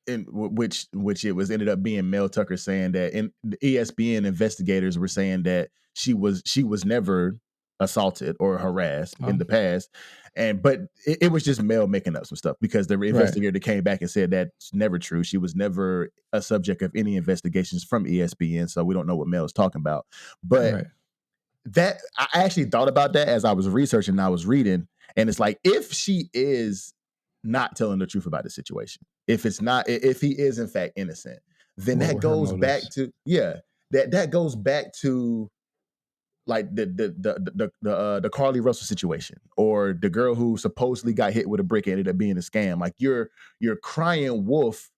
which it was ended up being Mel Tucker saying that, in the ESPN investigators were saying that she was never assaulted or harassed in the past, but it was just Mel making up some stuff because the investigator came back and said that's never true. She was never a subject of any investigations from ESPN, so we don't know what Mel's talking about. But that I actually thought about that as I was researching and I was reading, and it's like if she is not telling the truth about the situation, if he is in fact innocent, then that goes back to that goes back to like the Carly Russell situation, or the girl who supposedly got hit with a brick and ended up being a scam. Like you're crying wolf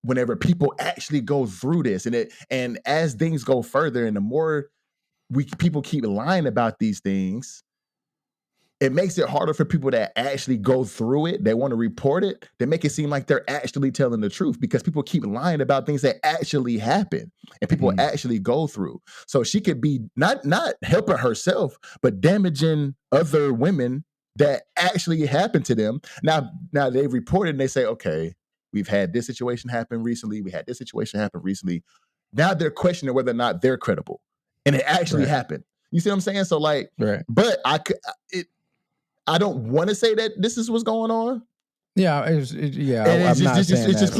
whenever people actually go through this, and as things go further, and the more people keep lying about these things, it makes it harder for people that actually go through it. They want to report it. They make it seem like they're actually telling the truth because people keep lying about things that actually happen and people actually go through. So she could be not helping herself, but damaging other women that actually happened to them. Now they reported and they say, okay, we've had this situation happen recently. We had this situation happen recently. Now they're questioning whether or not they're credible, and it actually happened. You see what I'm saying? So like, but I don't want to say that this is what's going on. It's just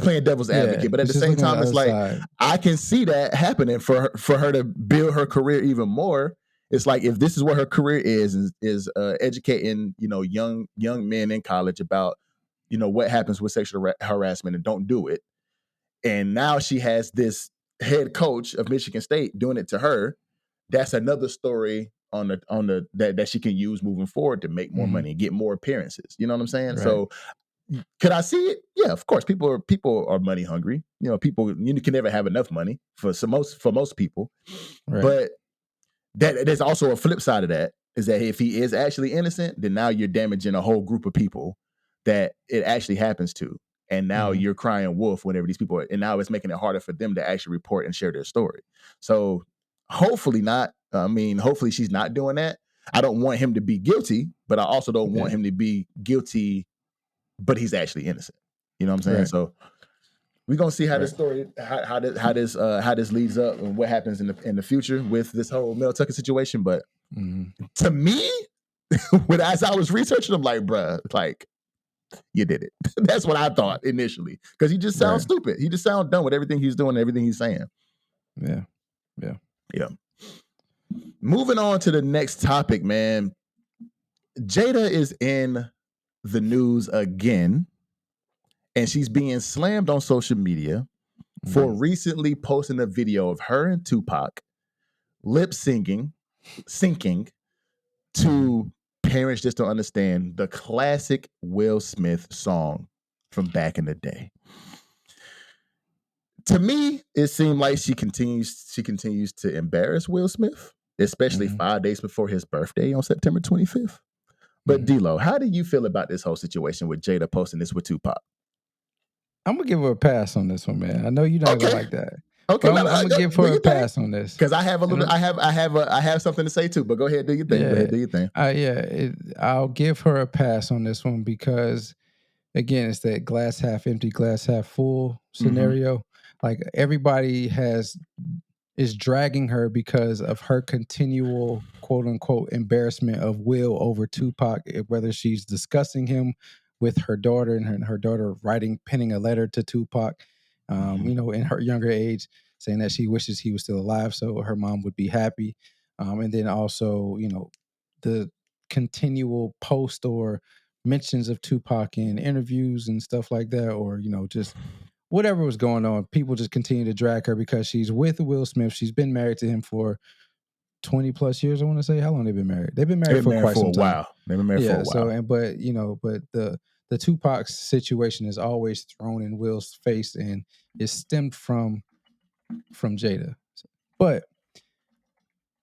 playing devil's advocate. But at the same time, it's like I can see that happening for her to build her career even more. It's like if this is what her career is educating young men in college about what happens with sexual harassment and don't do it. And now she has this head coach of Michigan State doing it to her. That's another story on the that she can use moving forward to make more money and get more appearances. You know what I'm saying? So could I see it? Yeah, of course. People are money hungry. People, you can never have enough money for most people. But there's also a flip side of that, is that if he is actually innocent, then now you're damaging a whole group of people that it actually happens to. And now you're crying wolf whenever these people and now it's making it harder for them to actually report and share their story. So hopefully not. I mean, hopefully she's not doing that. I don't want him to be guilty, but I also don't want him to be guilty, but he's actually innocent. You know what I'm saying? So we're gonna see how this story, how this leads up and what happens in the future with this whole Mel Tucker situation. But to me, as I was researching, I'm like, bruh, like you did it. That's what I thought initially, because he just sounds stupid. He just sounds dumb with everything he's doing, everything he's saying. Yeah. Moving on to the next topic, man. Jada is in the news again, and she's being slammed on social media for recently posting a video of her and Tupac lip syncing to Parents Just Don't Understand, the classic Will Smith song from back in the day. To me, it seemed like she continues to embarrass Will Smith, especially 5 days before his birthday on September 25th. But D-Lo, how do you feel about this whole situation with Jada posting this with Tupac? I'm gonna give her a pass on this one, man. I know you're not gonna like that. Okay, I'm gonna give her a pass on this because I have a little. I have something to say too. But go ahead, do your thing. Go ahead, do your thing. I'll give her a pass on this one because, again, it's that glass half empty, glass half full scenario. Like everybody is dragging her because of her continual quote unquote embarrassment of Will over Tupac, whether she's discussing him with her daughter and her daughter penning a letter to Tupac, in her younger age, saying that she wishes he was still alive so her mom would be happy. And then also, the continual post or mentions of Tupac in interviews and stuff like that, or, just whatever was going on. People just continue to drag her because she's with Will Smith. She's been married to him for 20 plus years. I want to say, how long they've been married? They've been married for quite some time. They've been married for a while. So, but the Tupac situation is always thrown in Will's face, and it stemmed from Jada. But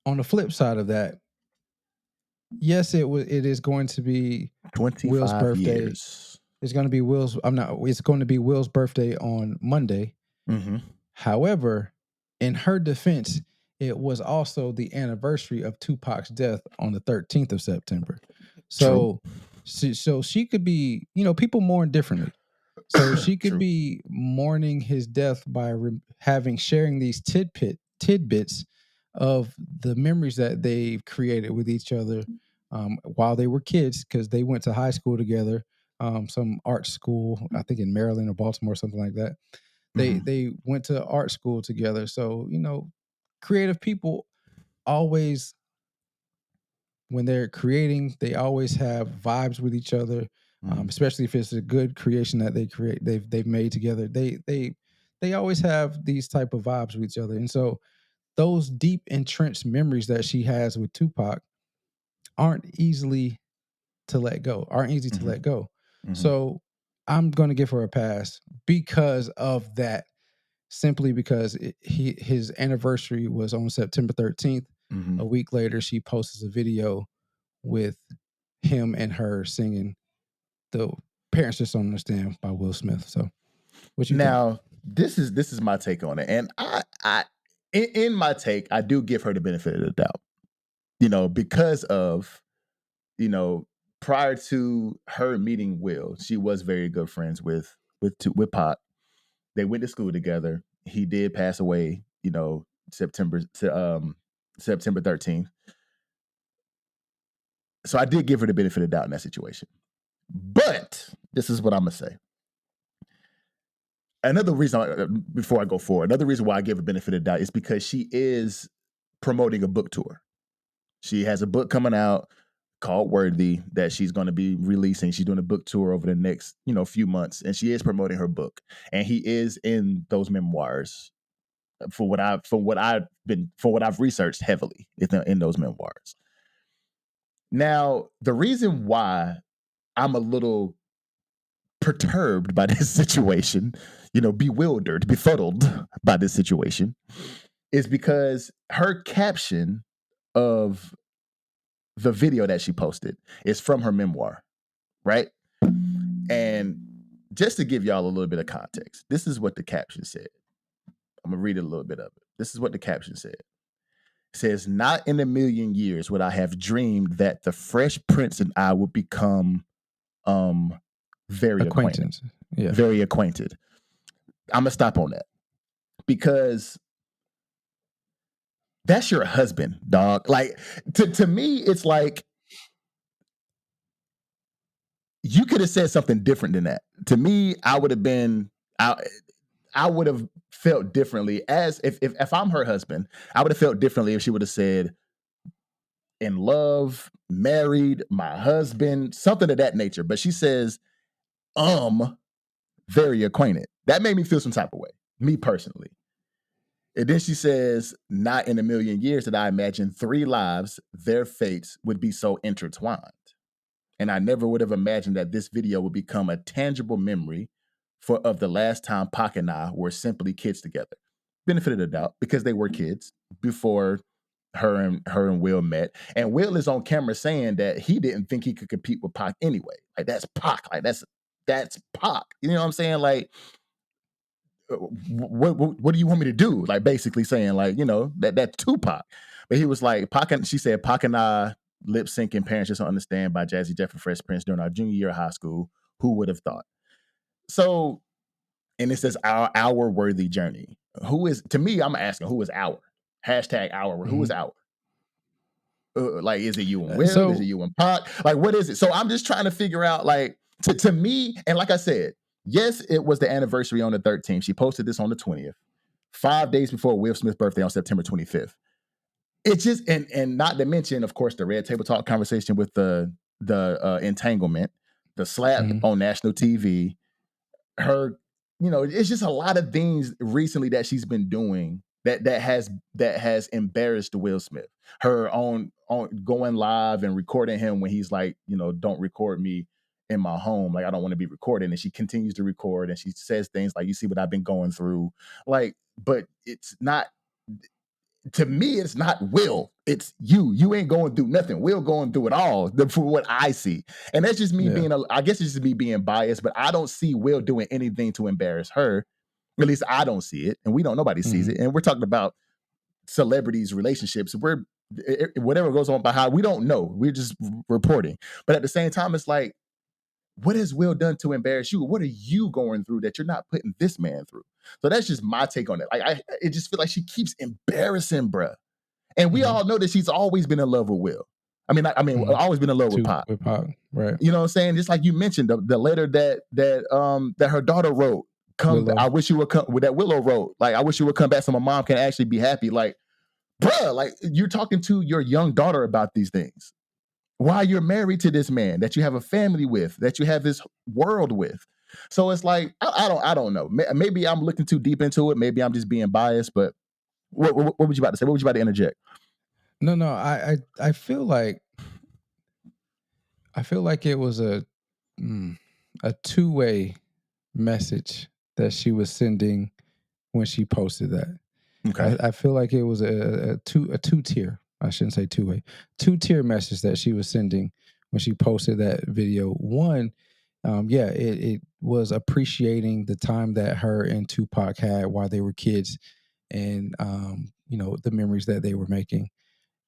on the flip side of that, yes, it is going to be 25 Will's birthday. Years. It's going to be It's going to be Will's birthday on Monday. However, in her defense, it was also the anniversary of Tupac's death on the 13th of September. So she could be, people mourn differently. So she could be mourning his death by sharing these tidbits of the memories that they created with each other while they were kids, because they went to high school together, some art school, I think in Maryland or Baltimore, something like that. They went to art school together. So, creative people always, when they're creating, they always have vibes with each other, especially if it's a good creation that they've made together. They always have these type of vibes with each other. And so those deep entrenched memories that she has with Tupac aren't easily to let go, aren't easy to let go. So I'm going to give her a pass because of that, simply because his anniversary was on September 13th. A week later, she posts a video with him and her singing "The Parents Just Don't Understand" by Will Smith. So, what you think? Now, this is my take on it, and in my take, I do give her the benefit of the doubt. Because of prior to her meeting Will, she was very good friends with Pac. They went to school together. He did pass away, September 13th. So I did give her the benefit of the doubt in that situation. But this is what I'm gonna say. Another reason, before I go forward, another reason why I give her benefit of the doubt is because she is promoting a book tour. She has a book coming out called Worthy that she's going to be releasing. She's doing a book tour over the next, few months, and she is promoting her book. And he is in those memoirs for what I've researched heavily in those memoirs. Now, the reason why I'm a little perturbed by this situation, bewildered, befuddled by this situation, is because her caption of the video that she posted is from her memoir, right? And just to give y'all a little bit of context, this is what the caption said. I'm gonna read a little bit of it. This is what the caption said. It says, "Not in a million years would I have dreamed that the Fresh Prince and I would become very acquainted." Yeah. Very acquainted. I'm gonna stop on that because that's your husband, dog. Like to me, it's like you could have said something different than that. To me, I would have felt differently as if I'm her husband. I would have felt differently if she would have said, "In love, married, my husband," something of that nature. But she says, very acquainted. That made me feel some type of way, me personally. And then she says, "Not in a million years did I imagine 3 lives, their fates would be so intertwined. And I never would have imagined that this video would become a tangible memory of the last time Pac and I were simply kids together." Benefit of the doubt, because they were kids before her and Will met. And Will is on camera saying that he didn't think he could compete with Pac anyway. Like, that's Pac. Like, that's Pac. You know what I'm saying? Like, what do you want me to do? Like, basically saying, like, that's Tupac. But he was like, she said, "Pac and I lip syncing Parents Just Don't Understand by Jazzy Jeff and Fresh Prince during our junior year of high school. Who would have thought?" So, and it says our worthy journey. Who is, to me, I'm asking, who is our? Hashtag our. Who is our? Like, is it you and Will? Is it you and Pac? Like, what is it? So I'm just trying to figure out, like, to me, and like I said, yes, it was the anniversary on the 13th. She posted this on the 20th, 5 days before Will Smith's birthday on September 25th. It's just, and not to mention, of course, the Red Table Talk conversation with the entanglement, the slap on national TV, her, it's just a lot of things recently that she's been doing that has embarrassed Will Smith. Her on going live and recording him when he's like, "Don't record me in my home. Like, I don't want to be recorded." And she continues to record and she says things like, "You see what I've been going through." Like, but it's not, to me, it's not Will. It's you. You ain't going through nothing. Will going through it all, for what I see. And that's just me being, I guess it's just me being biased, but I don't see Will doing anything to embarrass her. At least I don't see it. And nobody sees it. And we're talking about celebrities' relationships. Whatever goes on behind, we don't know. We're just reporting. But at the same time, it's like, what has Will done to embarrass you? What are you going through that you're not putting this man through? So that's just my take on it. Like, it just feel like she keeps embarrassing bruh. And we all know that she's always been in love with Will. Always been in love with Pop. Right. You know what I'm saying? Just like you mentioned, the letter that her daughter wrote. I wish you would come with that Willow wrote. Like, I wish you would come back so my mom can actually be happy. Like, bruh, like, you're talking to your young daughter about these things. Why you're married to this man that you have a family with, that you have this world with. So it's like, I don't know. Maybe I'm looking too deep into it. Maybe I'm just being biased. But what was you about to say? What was you about to interject? No, I feel like it was a two-way message that she was sending when she posted that. Okay. I feel like it was a two-tier. I shouldn't say two-way. Two-tier message that she was sending when she posted that video. One, it was appreciating the time that her and Tupac had while they were kids, and the memories that they were making.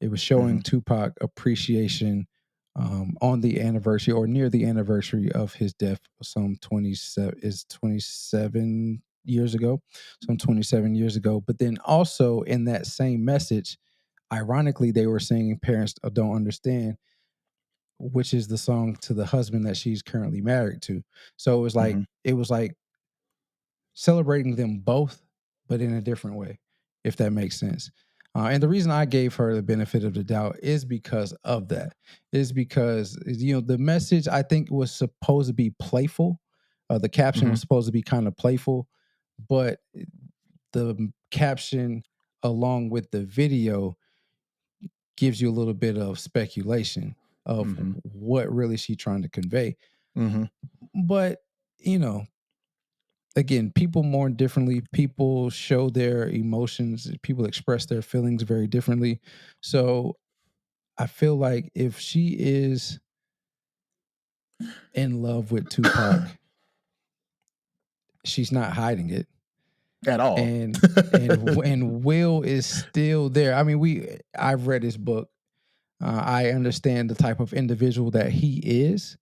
It was showing Tupac appreciation on the anniversary or near the anniversary of his death, some 27 years ago, some 27 years ago. But then also in that same message, ironically, they were saying parents don't understand, which is the song to the husband that she's currently married to. So it was like celebrating them both, but in a different way, if that makes sense. And the reason I gave her the benefit of the doubt is because of that. Is because the message I think was supposed to be playful. The caption was supposed to be kind of playful, but the caption along with the video gives you a little bit of speculation of what really she's trying to convey. But again, people mourn differently. People show their emotions. People express their feelings very differently. So I feel like if she is in love with Tupac, she's not hiding it at all. And Will is still there. I mean, I've read his book. I understand the type of individual that he is.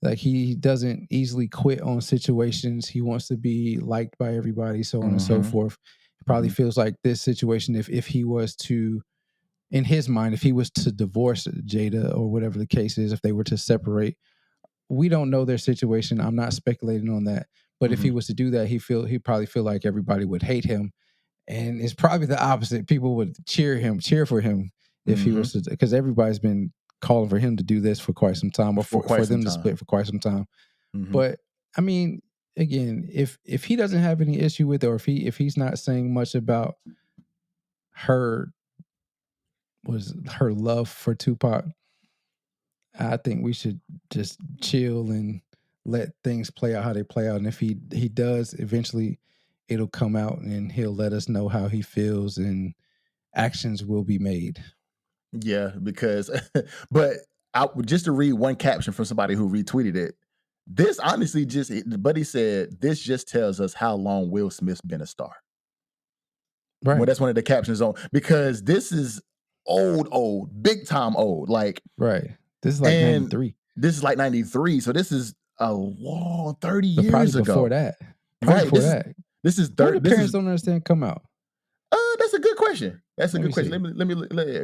Like, he doesn't easily quit on situations. He wants to be liked by everybody, so on and so forth. He probably feels like this situation, if he was to, in his mind, if he was to divorce Jada or whatever the case is, if they were to separate, we don't know their situation. I'm not speculating on that. But if he was to do that, he probably feel like everybody would hate him. And it's probably the opposite. People would cheer for him if he was to, because everybody's been calling for him to do this for quite some time, or for them to split for quite some time. But I mean, again, if he doesn't have any issue with it, or if he's not saying much about her love for Tupac, I think we should just chill and let things play out how they play out. And if he does, eventually it'll come out and he'll let us know how he feels, and actions will be made. Yeah, because but just to read one caption from somebody who retweeted it, this honestly Buddy said, this just tells us how long Will Smith's been a star. Right. Well, that's one of the captions on, because this is old, big time old. Like, right. This is like 93. This is like 93. So this is a long 30 years probably ago. Before that. Right. Before that. This is When the Parents Don't Understand come out? That's a good question. That's a good question. Let me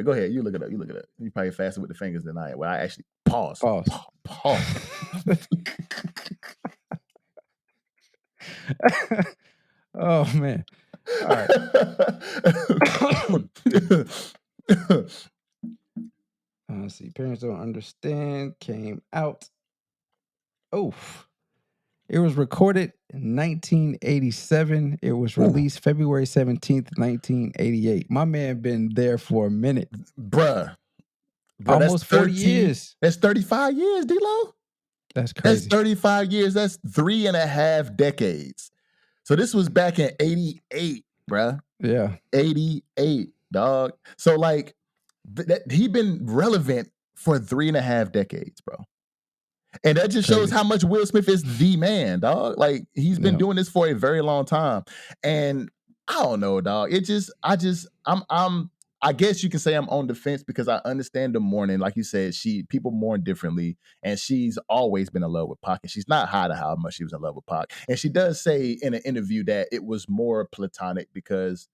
go ahead. You look it up. You probably faster with the fingers than I am. Well, I actually pause. Oh man. All right. Let's see. Parents Don't Understand came out. It was recorded in 1987. It was released February 17th, 1988. My man been there for a minute. Bruh, almost 40 years. That's 35 years, D-Lo. That's crazy. That's 35 years. That's 3.5 decades. So this was back in 88, bruh. Yeah. 88, dog. So like, he been relevant for 3.5 decades, bro. And that just shows how much Will Smith is the man, dog. Like, he's been doing this for a very long time. And I don't know, dog. I guess you can say I'm on the fence, because I understand the mourning. Like you said, people mourn differently, and she's always been in love with Pac, and she's not hiding how much she was in love with Pac. And she does say in an interview that it was more platonic, because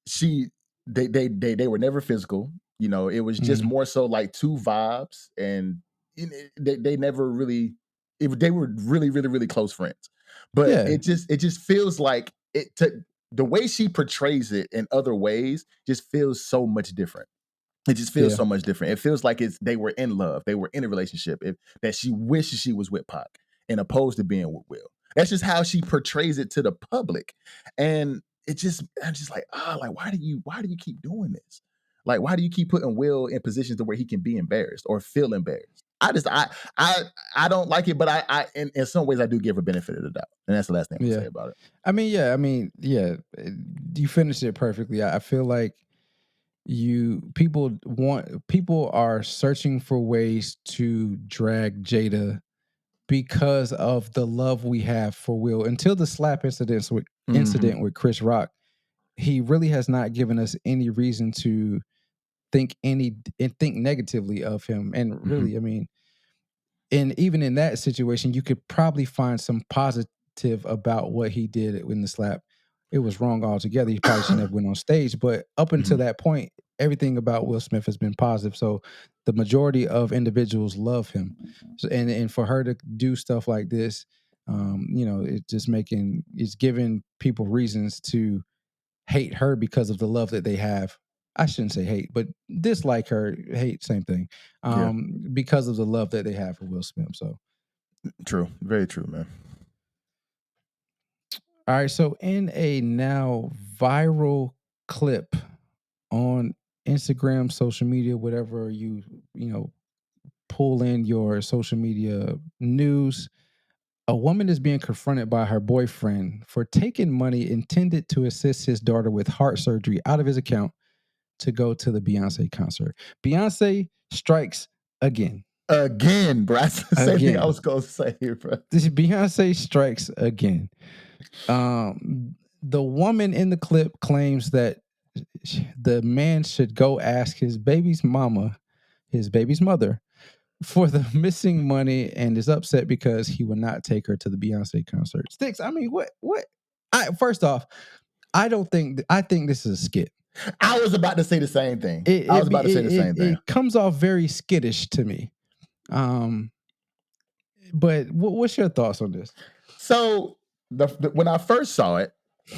she they were never physical. You know, it was just more so like two vibes, and they never really. They were really, really, really close friends, but Yeah. it just feels like the way she portrays it in other ways just feels so much different. It just feels Yeah. so much different. It feels like they were in love, they were in a relationship. That she wishes she was with Pac, and opposed to being with Will. That's just how she portrays it to the public, and I'm just like, like why do you keep doing this? Like, why do you keep putting Will in positions to where he can be embarrassed or feel embarrassed? I don't like it, but I in some ways I do give her benefit of the doubt, and that's the last thing I'm gonna say about it. I mean, you finished it perfectly. I feel like people are searching for ways to drag Jada because of the love we have for Will. Until the slap incident with Chris Rock, he really has not given us any reason to think negatively of him. And really, I mean, and even in that situation, you could probably find some positive about what he did in the slap. It was wrong altogether. He probably should never went on stage. But up until that point, everything about Will Smith has been positive. So the majority of individuals love him. So, and for her to do stuff like this, it's giving people reasons to hate her because of the love that they have. I shouldn't say hate, but dislike her, hate, same thing. Yeah. Because of the love that they have for Will Smith. So True. Very true, man. all right. So in a now viral clip on Instagram, social media, whatever you pull in your social media news, a woman is being confronted by her boyfriend for taking money intended to assist his daughter with heart surgery out of his account to go to the Beyoncé concert. Beyoncé strikes again. Again, bro. That's the same thing I Again. was gonna say, bro. This Beyoncé strikes again. The woman in the clip claims that the man should go ask his baby's mama, his baby's mother, for the missing money, and is upset because he will not take her to the Beyoncé concert. Sticks, I mean, what? First off, I think this is a skit. I was about to say the same thing. It comes off very skittish to me. But what's your thoughts on this? So when I first saw it,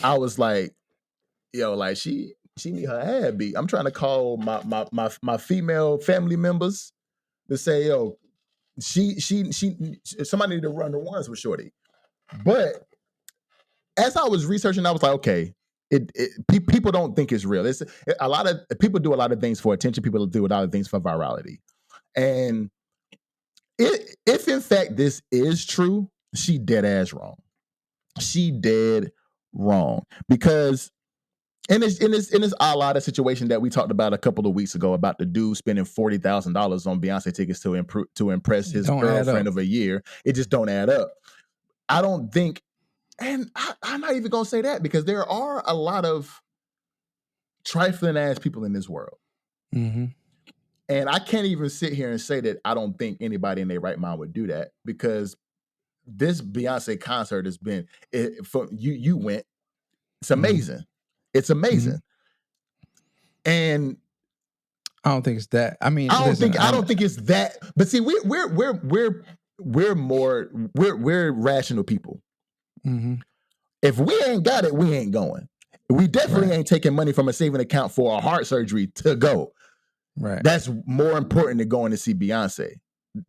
I was like, yo, like she need her head beat. I'm trying to call my female family members to say, yo, she somebody need to run the ones with Shorty. But as I was researching, I was like, okay, people don't think it's real. It's a lot of people do a lot of things for attention. People do a lot of things for virality. And if in fact this is true, she dead ass wrong. She dead wrong because in this a lot of situation that we talked about a couple of weeks ago about the dude spending $40,000 on Beyonce tickets to impress his girlfriend of a year. It just don't add up. I don't think, and I'm not even gonna say that because there are a lot of trifling ass people in this world. Mm-hmm. And I can't even sit here and say that I don't think anybody in their right mind would do that because this Beyonce concert has been you went. It's amazing. It's amazing. And I don't think it's that. I mean, I don't think it's that. But see, we're rational people. Mm-hmm. If we ain't got it, we ain't going. We definitely ain't taking money from a saving account for a heart surgery to go. Right. That's more important than going to see Beyonce.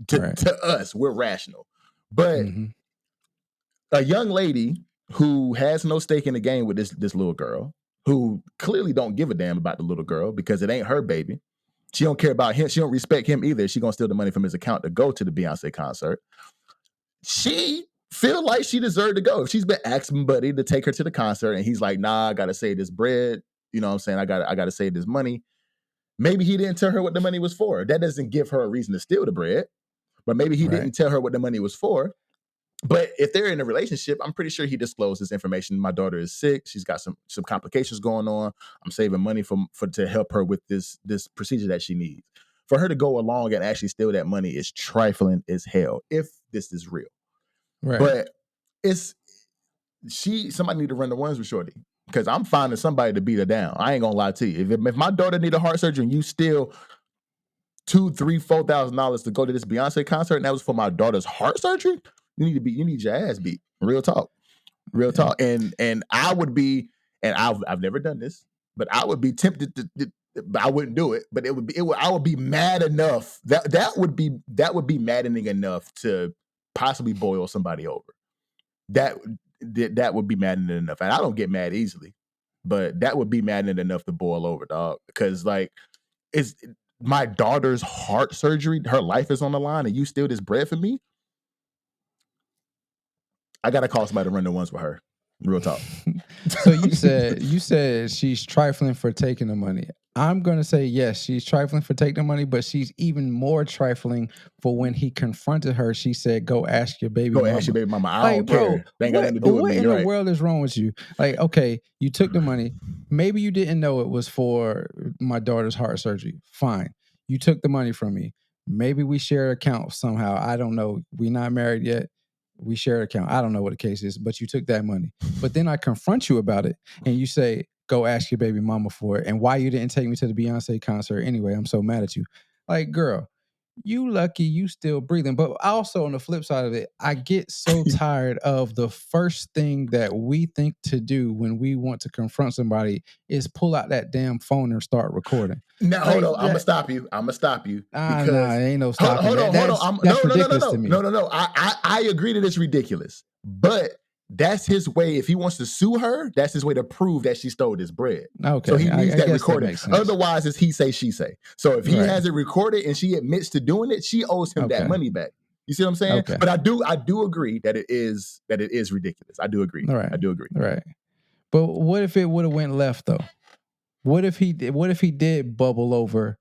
To us, we're rational. But a young lady who has no stake in the game with this little girl, who clearly don't give a damn about the little girl because it ain't her baby. She don't care about him. She don't respect him either. She gonna steal the money from his account to go to the Beyonce concert. She feel like she deserved to go. If she's been asking Buddy to take her to the concert and he's like, nah, I gotta save this bread. You know what I'm saying? I gotta save this money. Maybe he didn't tell her what the money was for. That doesn't give her a reason to steal the bread. But maybe he didn't tell her what the money was for. But if they're in a relationship, I'm pretty sure he disclosed this information. My daughter is sick. She's got some complications going on. I'm saving money for to help her with this procedure that she needs. For her to go along and actually steal that money is trifling as hell, if this is real. Right. But somebody need to run the ones with Shorty. because I'm finding somebody to beat her down. I ain't gonna lie to you. If my daughter need a heart surgery and you still $2,000, $3,000, $4,000 to go to this Beyonce concert, and that was for my daughter's heart surgery, you need your ass beat. Real talk. And I would be, and I've never done this, but I would be tempted to I wouldn't do it, but I would be mad enough. That would be maddening enough to possibly boil somebody over. That would be maddening enough. And I don't get mad easily, but that would be maddening enough to boil over, dog. Because like it's my daughter's heart surgery, her life is on the line, and you steal this bread from me. I gotta call somebody to run the ones with her. Real talk. So you said she's trifling for taking the money. I'm gonna say yes, she's trifling for taking the money, but she's even more trifling for when he confronted her. She said, "Go ask your baby mama." Ask your baby mama. I Like, don't bro, care. They ain't got nothing to do with what me. in You're the right. world is wrong with you? Like, okay, you took the money. Maybe you didn't know it was for my daughter's heart surgery. Fine. You took the money from me. Maybe we share an account somehow. I don't know. We're not married yet. We share an account. I don't know what the case is, but you took that money. But then I confront you about it and you say, go ask your baby mama for it. And why you didn't take me to the Beyonce concert anyway. I'm so mad at you. Like, girl, you lucky you still breathing. But also on the flip side of it, I get so tired of the first thing that we think to do when we want to confront somebody is pull out that damn phone and start recording. Now, Like, hold on. I'm gonna stop you. Because nah, ain't no stopping. Hold on. That's ridiculous to me. No. I agree that it's ridiculous, but that's his way. If he wants to sue her, that's his way to prove that she stole this bread. Okay, So he needs that recorded. That Otherwise, it's he say, she say. So if he has it recorded and she admits to doing it, she owes him that money back. You see what I'm saying? Okay. But I do agree that it is ridiculous. I do agree. Right. I do agree. Right. But what if it would have went left though? What if he did bubble over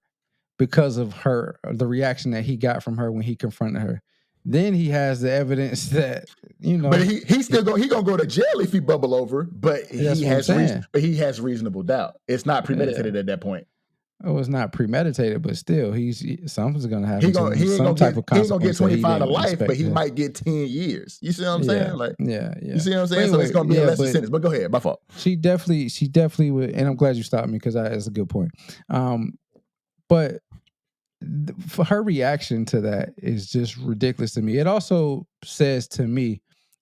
because of the reaction that he got from her when he confronted her? Then he has the evidence that, But he still gonna go to jail if he bubble over. But he has reasonable doubt. It's not premeditated at that point. Oh, it's not premeditated, but still, something's gonna happen. He ain't gonna get 25 to life, but he might get 10 years. You see what I'm saying? Like, yeah. You see what I'm saying? Anyway, so it's gonna be a lesser sentence. But go ahead, my fault. She definitely would, and I'm glad you stopped me because that's a good point. But for her reaction to that is just ridiculous to me. It also says to me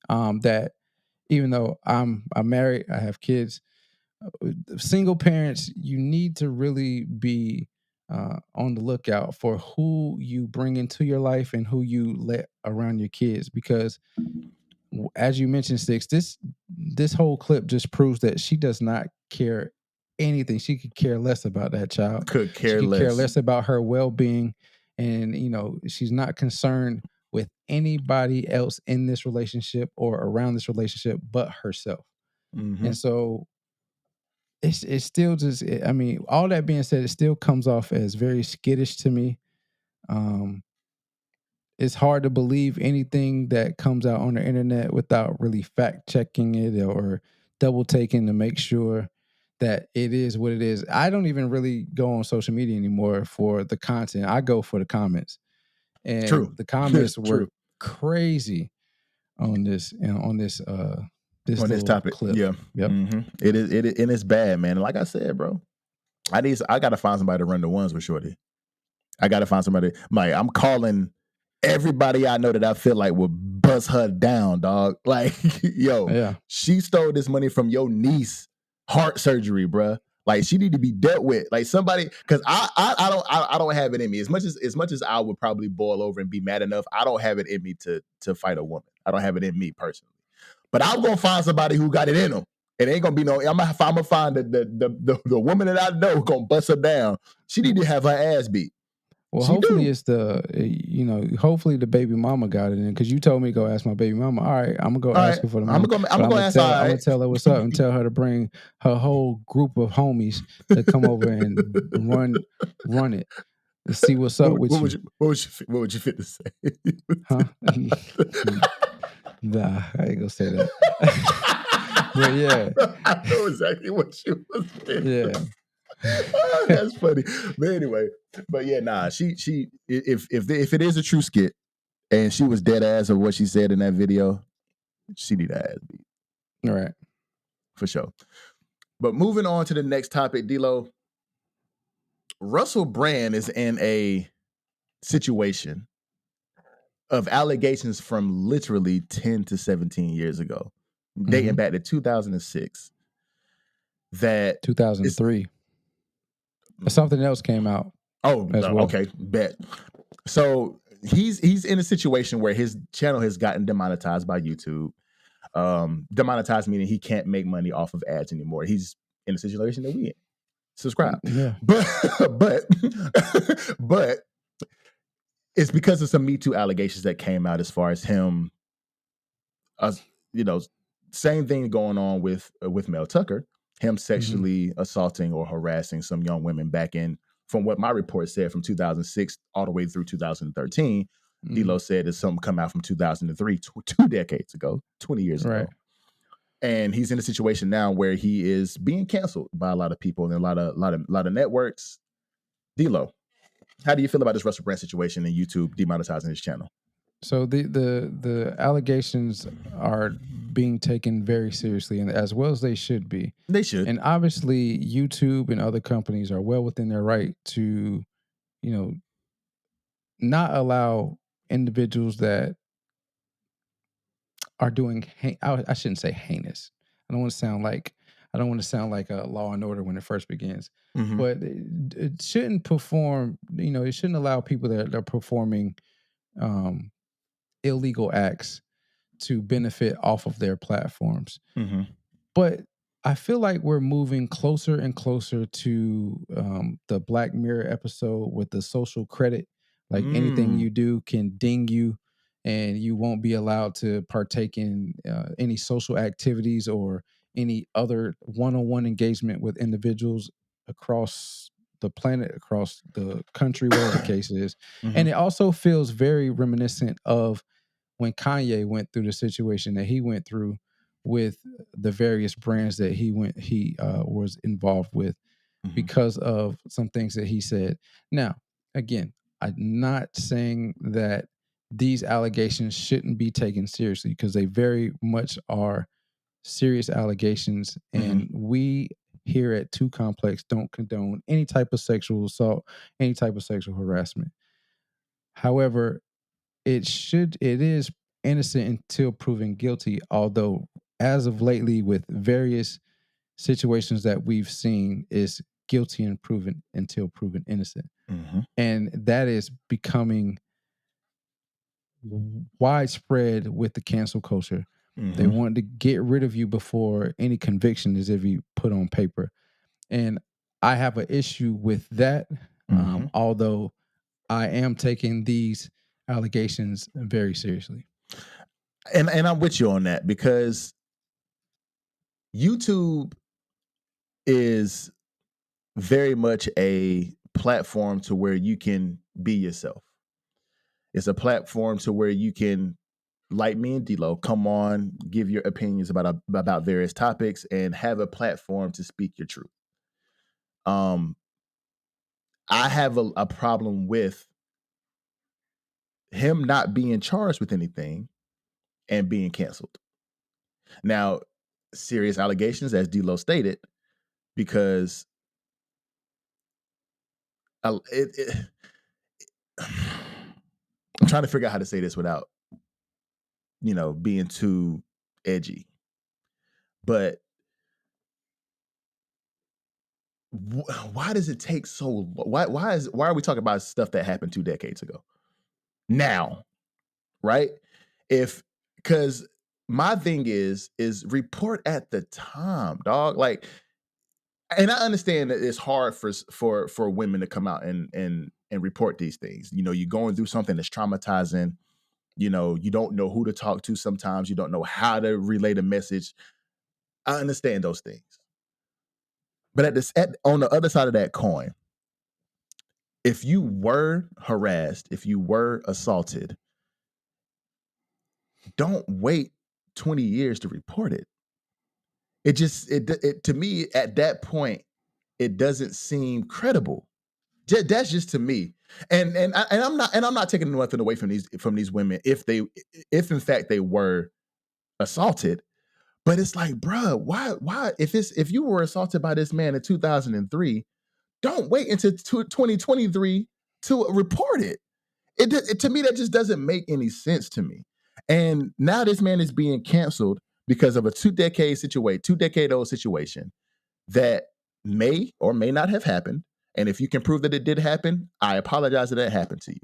that even though I'm married, I have kids, single parents, you need to really be on the lookout for who you bring into your life and who you let around your kids, because as you mentioned, Six, this whole clip just proves that she does not care anything. She could care less about that child. She could care less about her well-being, and she's not concerned with anybody else in this relationship or around this relationship but herself. Mm-hmm. And so it's still just, I mean, all that being said, it still comes off as very skittish to me. It's hard to believe anything that comes out on the internet without really fact checking it or double taking to make sure that it is what it is. I don't even really go on social media anymore for the content. I go for the comments. And the comments were crazy on this this topic clip. Yeah. Yep. Mm-hmm. It is and it's bad, man. Like I said, bro, I gotta find somebody to run the ones with Shorty. I gotta find somebody. I'm calling everybody I know that I feel like will bust her down, dog. Like, yo, she stole this money from your niece heart surgery, bruh. Like, she need to be dealt with. Like, somebody, because I don't have it in me. As much as I would probably boil over and be mad enough, I don't have it in me to fight a woman. I don't have it in me personally. But I'm gonna find somebody who got it in them. It ain't gonna be no. I'm gonna find the woman that I know gonna bust her down. She need to have her ass beat. Well, hopefully it's hopefully the baby mama got it in, because you told me to go ask my baby mama. All right, I'm gonna go ask her for the money. I'm gonna tell her what's up and tell her to bring her whole group of homies to come over and run it. Let's see what's up with you. What would you fit to say? Huh? Nah, I ain't gonna say that. But yeah, I know exactly what you was saying. Yeah. That's funny. But anyway, nah, she if it is a true skit and she was dead ass of what she said in that video, she need her ass beat. All right. For sure. But moving on to the next topic, D-Lo, Russell Brand is in a situation of allegations from literally 10 to 17 years ago, dating back to 2006. That 2003. Something else came out. Oh, as well. Okay, bet. So he's in a situation where his channel has gotten demonetized by YouTube. Demonetized meaning he can't make money off of ads anymore. He's in a situation that we in. Subscribe. Yeah. But but it's because of some Me Too allegations that came out as far as him, same thing going on with Mel Tucker, him sexually assaulting or harassing some young women back in, from what my report said, from 2006 all the way through 2013. D-Lo said there's something come out from 2003, 2 decades ago, 20 years ago. And he's in a situation now where he is being canceled by a lot of people and a lot of networks. D-Lo, how do you feel about this Russell Brand situation and YouTube demonetizing his channel? So the allegations are being taken very seriously, and as well as they should be. They should. And obviously, YouTube and other companies are well within their right to, not allow individuals that are doing. I shouldn't say heinous. I don't want to sound like a Law and Order when it first begins. But it shouldn't perform. It shouldn't allow people that are performing illegal acts to benefit off of their platforms. But I feel like we're moving closer and closer to the Black Mirror episode with the social credit. Like anything you do can ding you, and you won't be allowed to partake in any social activities or any other one-on-one engagement with individuals across the planet, across the country, whatever the case is. And it also feels very reminiscent of when Kanye went through the situation that he went through with the various brands that he was involved with because of some things that he said. Now, again, I'm not saying that these allegations shouldn't be taken seriously, because they very much are serious allegations, and we here at Too Complex don't condone any type of sexual assault, any type of sexual harassment. However, it is innocent until proven guilty, although as of lately with various situations that we've seen, is guilty and proven until proven innocent. And that is becoming widespread with the cancel culture. They want to get rid of you before any conviction is ever put on paper. And I have an issue with that, although I am taking these allegations very seriously. And I'm with you on that, because YouTube is very much a platform to where you can be yourself. It's a platform to where you can, like me and D-Lo, come on, give your opinions about various topics, and have a platform to speak your truth. I have a problem with him not being charged with anything and being canceled. Now, serious allegations, as D-Lo stated, because I'm trying to figure out how to say this without, being too edgy. But why does it take so long? Why are we talking about stuff that happened 2 decades ago? Now, right? Because my thing is report at the time, dog. Like, and I understand that it's hard for women to come out and report these things. You're going through something that's traumatizing. You don't know who to talk to sometimes. You don't know how to relay the message. I understand those things. But on the other side of that coin, if you were harassed, if you were assaulted, don't wait 20 years to report it. It to me, at that point, it doesn't seem credible. That's just to me. And I'm not taking nothing away from these women if in fact they were assaulted. But it's like, bruh, why? If you were assaulted by this man in 2003, don't wait until 2023 to report it. To me, that just doesn't make any sense to me. And now this man is being canceled because of a 2-decade-old situation that may or may not have happened. And if you can prove that it did happen, I apologize that happened to you.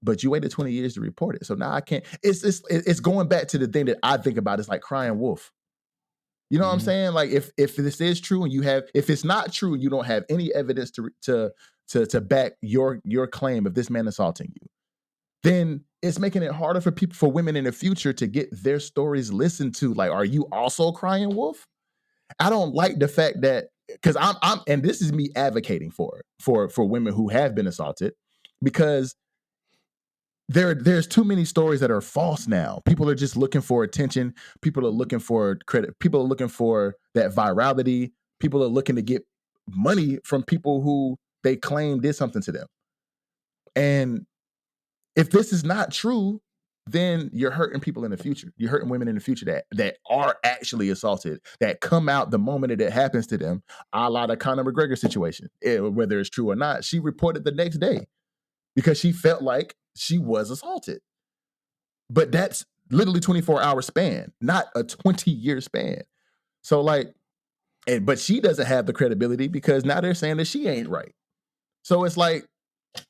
But you waited 20 years to report it. So now I can't. It's going back to the thing that I think about. It's like crying wolf. You know what I'm saying? Like if this is true and if it's not true, you don't have any evidence to back your claim of this man assaulting you, then it's making it harder for women in the future to get their stories listened to. Like, are you also crying wolf? I don't like the fact that, because I'm and this is me advocating for women who have been assaulted, because there's too many stories that are false now. People are just looking for attention. People are looking for credit. People are looking for that virality. People are looking to get money from people who they claim did something to them. And if this is not true, then you're hurting people in the future. You're hurting women in the future that are actually assaulted, that come out the moment that it happens to them, a la the Conor McGregor situation. Whether it's true or not, she reported the next day because she felt like she was assaulted. But that's literally 24-hour span, not a 20-year span. So like, but she doesn't have the credibility because now they're saying that she ain't right. So it's like,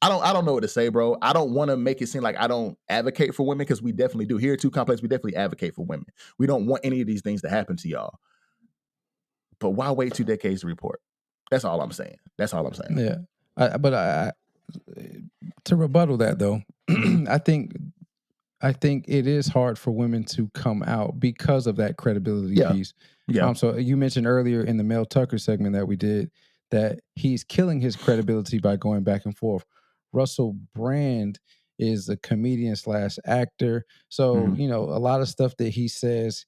I don't know what to say, bro. I don't want to make it seem like I don't advocate for women, because we definitely do. Here at Too Complex, we definitely advocate for women. We don't want any of these things to happen to y'all. But why wait 2 decades to report? That's all I'm saying. Yeah. But to rebuttal that though, I think it is hard for women to come out because of that credibility piece. Yeah. So you mentioned earlier in the Mel Tucker segment that we did that he's killing his credibility by going back and forth. Russell Brand is a comedian / actor. So, a lot of stuff that he says,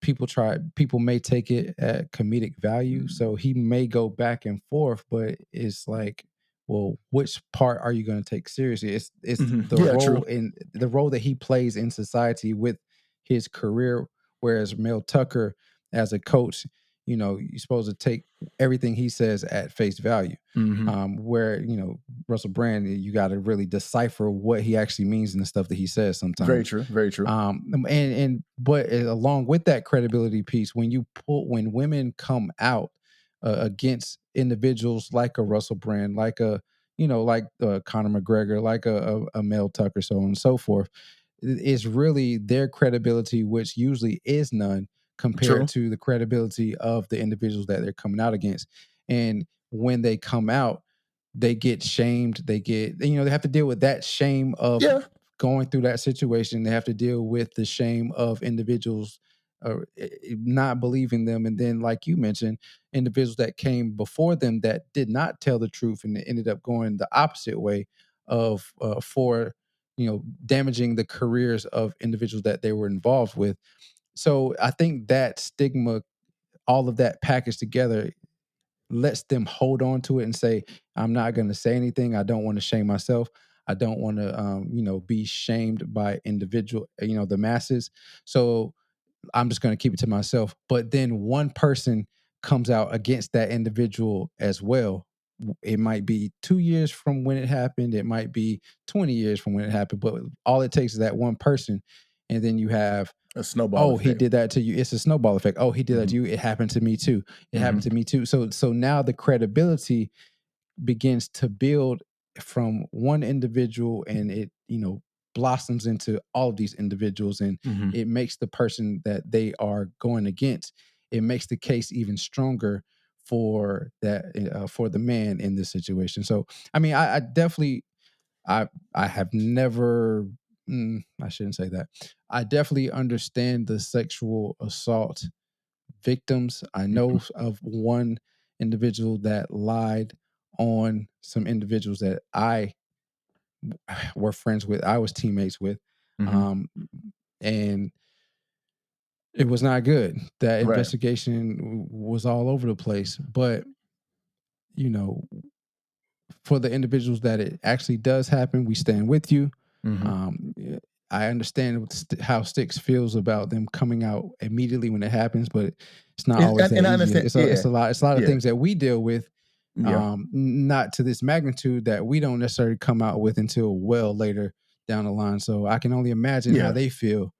people may take it at comedic value. So he may go back and forth, but it's like, well, which part are you going to take seriously? It's the role in the role that he plays in society with his career. Whereas Mel Tucker, as a coach, you're supposed to take everything he says at face value. Where Russell Brand, you got to really decipher what he actually means in the stuff that he says sometimes. Very true. Very true. But along with that credibility piece, when women come out against individuals like a Russell Brand, like Conor McGregor, like a Mel Tucker, so on and so forth, it's really their credibility, which usually is none compared to the credibility of the individuals that they're coming out against. And when they come out, they get shamed. They have to deal with that shame of going through that situation. They have to deal with the shame of individuals not believing them. And then, like you mentioned, individuals that came before them that did not tell the truth and ended up going the opposite way of damaging the careers of individuals that they were involved with. So I think that stigma, all of that packaged together, lets them hold on to it and say, I'm not going to say anything. I don't want to shame myself. I don't want to, be shamed by the masses. So I'm just going to keep it to myself. But then one person comes out against that individual as well. It might be 2 years from when it happened. It might be 20 years from when it happened. But all it takes is that one person. And then you have a snowball effect. He did that to you. It's a snowball effect. Oh, he did that to you. It happened to me too. It happened to me too. So now the credibility begins to build from one individual, and it blossoms into all of these individuals, and it makes the person that they are going against, it makes the case even stronger for that for the man in this situation. So I mean, I definitely I have never I shouldn't say that. I definitely understand the sexual assault victims. I know of one individual that lied on some individuals that I were friends with, I was teammates with. And it was not good. That investigation was all over the place. But, for the individuals that it actually does happen, we stand with you. I understand how Sticks feels about them coming out immediately when it happens, but it's not always that and I easy. understand. It's a lot of Yeah. things that we deal with, Yeah. not to this magnitude, that we don't necessarily come out with until well later down the line. So I can only imagine how Yeah. they feel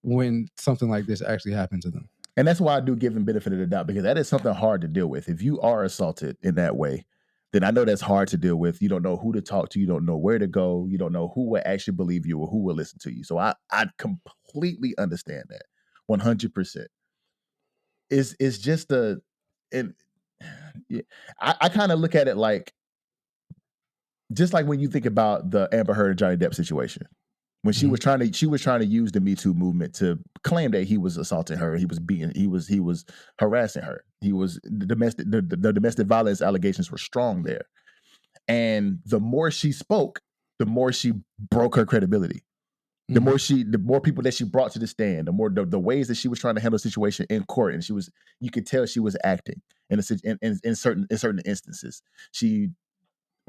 when something like this actually happened to them. And that's why I do give them benefit of the doubt, because that is something hard to deal with. If you are assaulted in that way, then I know that's hard to deal with. You don't know who to talk to. You don't know where to go. You don't know who will actually believe you or who will listen to you. So I completely understand that 100%. It's just and yeah, I kind of look at it like, just like when you think about the Amber Heard and Johnny Depp situation. When she was trying to use the Me Too movement to claim that he was assaulting her, he was harassing her. The domestic violence allegations were strong there. And the more she spoke, the more she broke her credibility. The more people that she brought to the stand, the more the ways that she was trying to handle the situation in court, and you could tell she was acting in certain instances.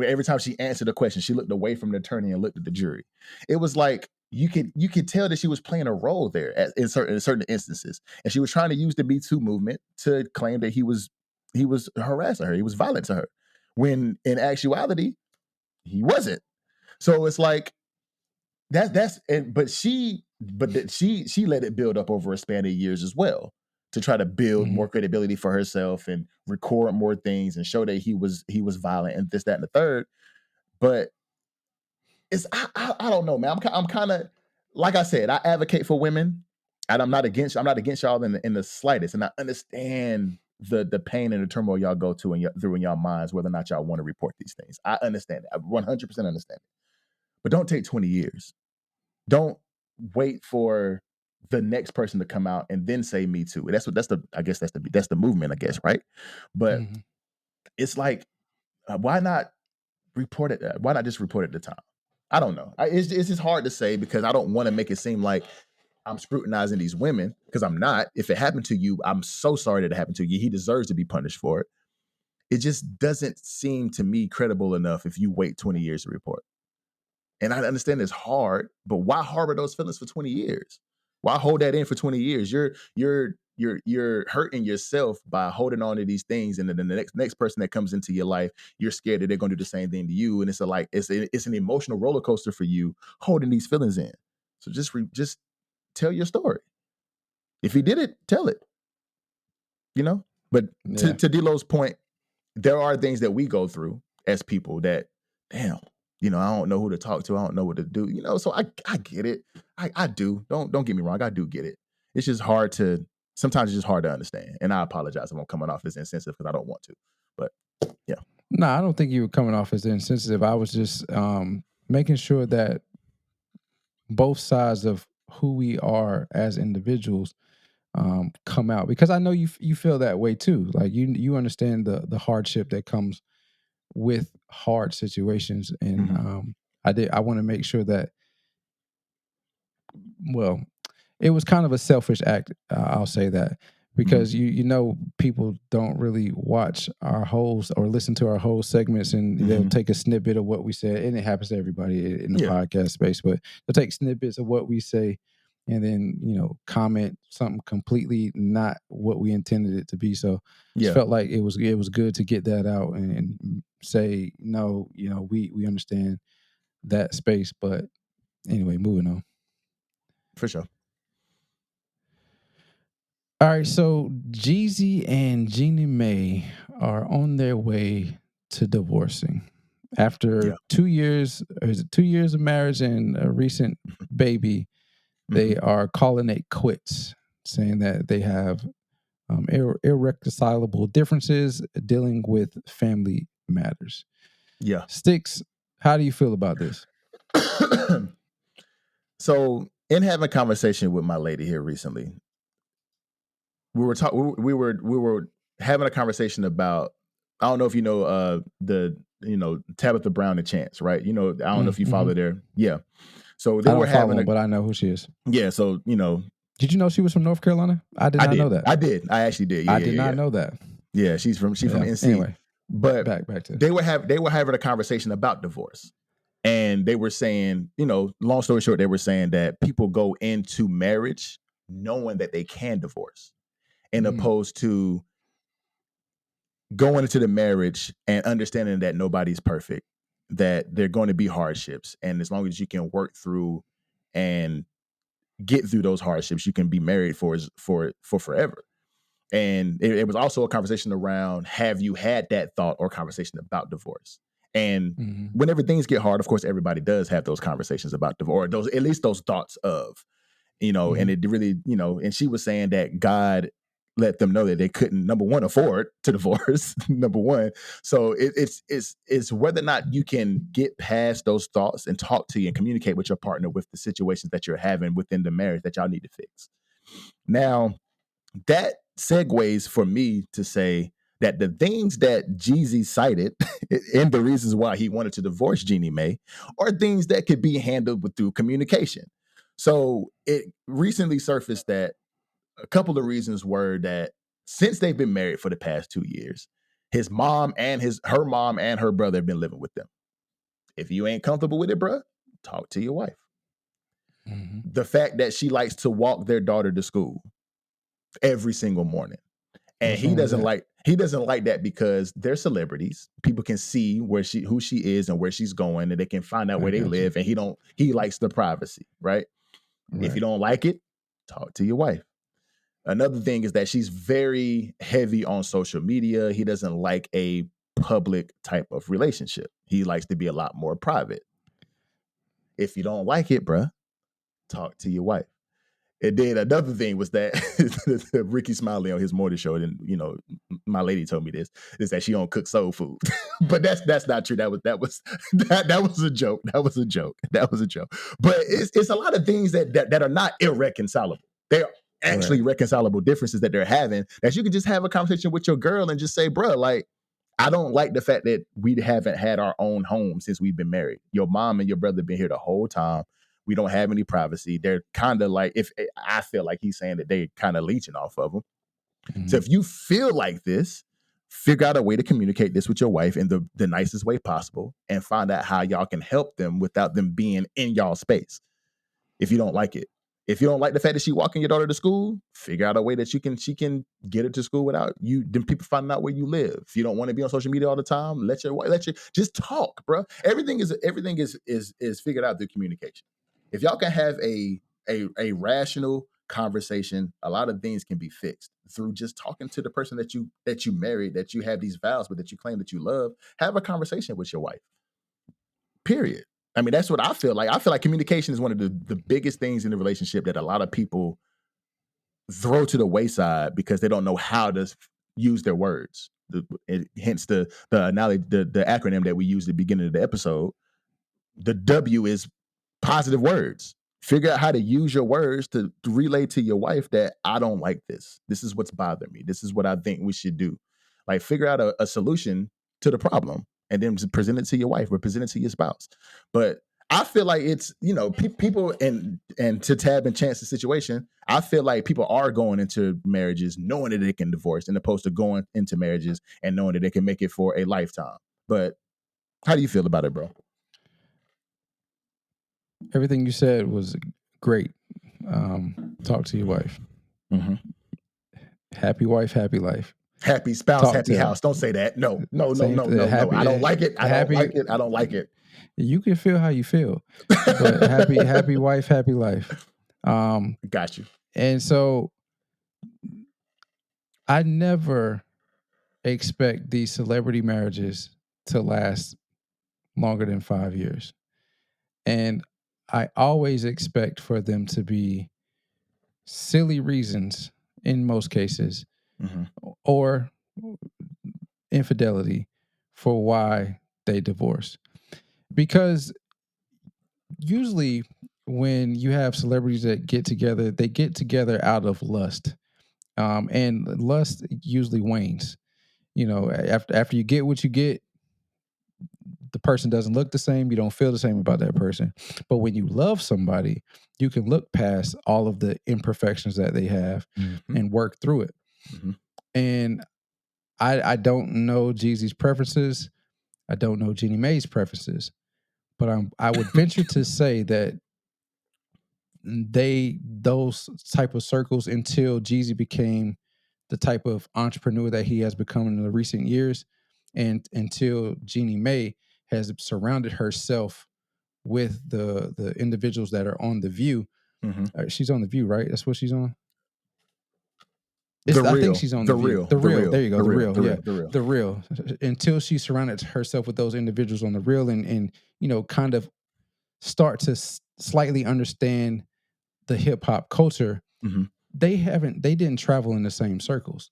Every time she answered a question, she looked away from the attorney and looked at the jury. It was like you could tell that she was playing a role there in certain instances, and she was trying to use the Me Too movement to claim that he was harassing her, he was violent to her, when in actuality he wasn't. So it's like she let it build up over a span of years as well, to try to build more credibility for herself and record more things and show that he was violent and this, that, and the third. But I don't know, man. I'm kind of, like I said, I advocate for women, and I'm not against y'all in the slightest, and I understand the pain and the turmoil y'all go through in y'all minds, whether or not y'all want to report these things. I understand that. I 100% understand it. But don't take 20 years. Don't wait for the next person to come out and then say Me Too. That's the movement, I guess, right? But it's like, why not report it? Why not just report it at the time? I don't know. It's just hard to say, because I don't want to make it seem like I'm scrutinizing these women, because I'm not. If it happened to you, I'm so sorry that it happened to you. He deserves to be punished for it. It just doesn't seem to me credible enough if you wait 20 years to report. And I understand it's hard, but why harbor those feelings for 20 years? Why hold that in for 20 years? You're hurting yourself by holding on to these things, and then the next person that comes into your life, you're scared that they're going to do the same thing to you, and it's an emotional roller coaster for you holding these feelings in. So just tell your story. If he did it, tell it. But to D-Lo's point, there are things that we go through as people that, damn, I don't know who to talk to. I don't know what to do. So I get it. I do. Don't get me wrong. I do get it. It's just sometimes it's just hard to understand. And I apologize if I'm coming off as insensitive, because I don't want to. But yeah. No, I don't think you were coming off as insensitive. I was just making sure that both sides of who we are as individuals come out, because I know you feel that way too. Like you understand the hardship that comes with hard situations, and I want to make sure that, well, it was kind of a selfish act. I'll say that, because people don't really watch our whole or listen to our whole segments, and they'll take a snippet of what we said, and it happens to everybody in the podcast space. But they'll take snippets of what we say, and then comment something completely not what we intended it to be. So I felt like it was good to get that out and say, no, we understand that space. But anyway, moving on. For sure. All right, so Jeezy and Jeanie Mae are on their way to divorcing after 2 years. Or is it 2 years of marriage and a recent baby? They are calling it quits, saying that they have irreconcilable differences dealing with family matters. Yeah. Sticks, how do you feel about this? So, in having a conversation with my lady here recently, we were having a conversation about, I don't know if you know the Tabitha Brown and Chance, right? I don't know if you follow there. Yeah. So they were having but I know who she is. Yeah. So did you know she was from North Carolina? I did not know that. I did. I actually did. Yeah, I did not know that. Yeah, she's from NC. Anyway, but back to they were having a conversation about divorce, And they were saying, long story short, they were saying that people go into marriage knowing that they can divorce, and opposed to going into the marriage and understanding that nobody's perfect, that there are going to be hardships. And as long as you can work through and get through those hardships, you can be married for forever. And it was also a conversation around, have you had that thought or conversation about divorce? And whenever things get hard, of course, everybody does have those conversations about divorce, or at least those thoughts of, and it really, and she was saying that God let them know that they couldn't, number one, afford to divorce, number one. So it's whether or not you can get past those thoughts and talk to you and communicate with your partner with the situations that you're having within the marriage that y'all need to fix. Now, that segues for me to say that the things that Jeezy cited and the reasons why he wanted to divorce Jeannie Mae are things that could be handled through communication. So it recently surfaced that a couple of reasons were that since they've been married for the past 2 years, his mom and her mom and her brother have been living with them. If you ain't comfortable with it, bruh, talk to your wife. The fact that she likes to walk their daughter to school every single morning. And he doesn't like that because they're celebrities. People can see who she is and where she's going, and they can find out where they live. And he likes the privacy, right? If you don't like it, talk to your wife. Another thing is that she's very heavy on social media. He doesn't like a public type of relationship. He likes to be a lot more private. If you don't like it, bruh, talk to your wife. And then another thing was that Ricky Smiley on his morning show, and my lady told me this, is that she don't cook soul food. But that's not true. That was a joke. That was a joke. But it's a lot of things that are not irreconcilable. They're actually reconcilable differences that they're having, that you can just have a conversation with your girl and just say, bruh, like, I don't like the fact that we haven't had our own home since we've been married. Your mom and your brother have been here the whole time. We don't have any privacy. They're kind of like, if I feel like he's saying that they kind of leeching off of them. So if you feel like this, figure out a way to communicate this with your wife in the nicest way possible, and find out how y'all can help them without them being in y'all space. If you don't like it. If you don't like the fact that she walking your daughter to school, figure out a way that she can get her to school without you, them people finding out where you live. If you don't want to be on social media all the time, let your just talk, bro. Everything is figured out through communication. If y'all can have a rational conversation, a lot of things can be fixed through just talking to the person that you married, that you have these vows with, that you claim that you love. Have a conversation with your wife. Period. I mean, that's what I feel like. I feel like communication is one of the biggest things in the relationship that a lot of people throw to the wayside because they don't know how to use their words. Hence the analogy, the acronym that we used at the beginning of the episode. The W is positive words. Figure out how to use your words to relay to your wife that I don't like this. This is what's bothering me. This is what I think we should do. Like, figure out a solution to the problem, and then just present it to your wife or present it to your spouse. But I feel like it's, people, and to Tab and Chance's situation, I feel like people are going into marriages knowing that they can divorce, as opposed to going into marriages and knowing that they can make it for a lifetime. But how do you feel about it, bro? Everything you said was great. Talk to your wife. Happy wife, happy life. Happy spouse, happy house. Don't say that. No. I don't like it. I don't like it. You can feel how you feel, but happy wife, happy life. Got you. And so I never expect these celebrity marriages to last longer than 5 years. And I always expect for them to be silly reasons in most cases, or infidelity for why they divorce. Because usually when you have celebrities that get together, they get together out of lust. And lust usually wanes. After you get what you get, the person doesn't look the same. You don't feel the same about that person. But when you love somebody, you can look past all of the imperfections that they have and work through it. And I don't know Jeezy's preferences. I don't know Jeannie Mae's preferences. but I would venture to say that those type of circles, until Jeezy became the type of entrepreneur that he has become in the recent years, and until Jeannie Mae has surrounded herself with the individuals that are on The View. She's on The View, right? That's what she's on. I think she's on The View. The Real. There you go. The Real. Yeah. The Real. Until she surrounded herself with those individuals on The Real, and kind of start to slightly understand the hip hop culture, they didn't travel in the same circles.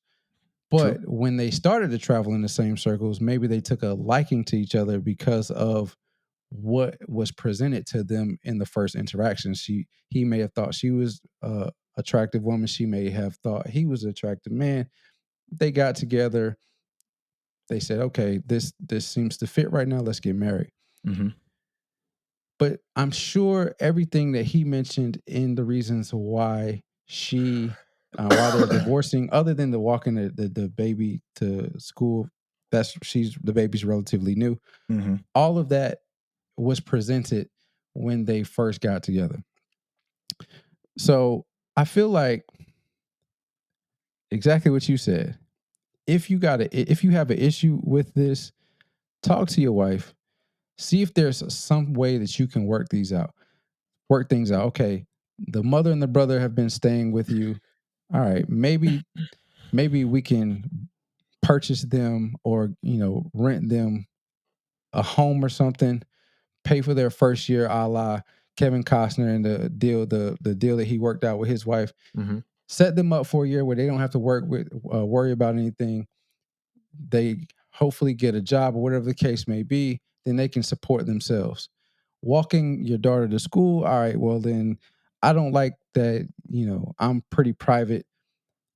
But when they started to travel in the same circles, maybe they took a liking to each other because of what was presented to them in the first interaction. He may have thought she was a attractive woman. She may have thought he was an attractive man. They got together. They said, okay, this seems to fit right now. Let's get married. But I'm sure everything that he mentioned in the reasons why why they're divorcing, other than the walking the baby to school, the baby's relatively new. All of that was presented when they first got together. So I feel like exactly what you said. If you have an issue with this, talk to your wife. See if there's some way that you can work things out. Okay, the mother and the brother have been staying with you. All right, maybe we can purchase them, or rent them a home or something. Pay for their first year, a la Kevin Costner and the deal that he worked out with his wife. Set them up for a year where they don't have to worry about anything. They hopefully get a job or whatever the case may be. Then they can support themselves. Walking your daughter to school, all right, well then, I don't like that, I'm pretty private.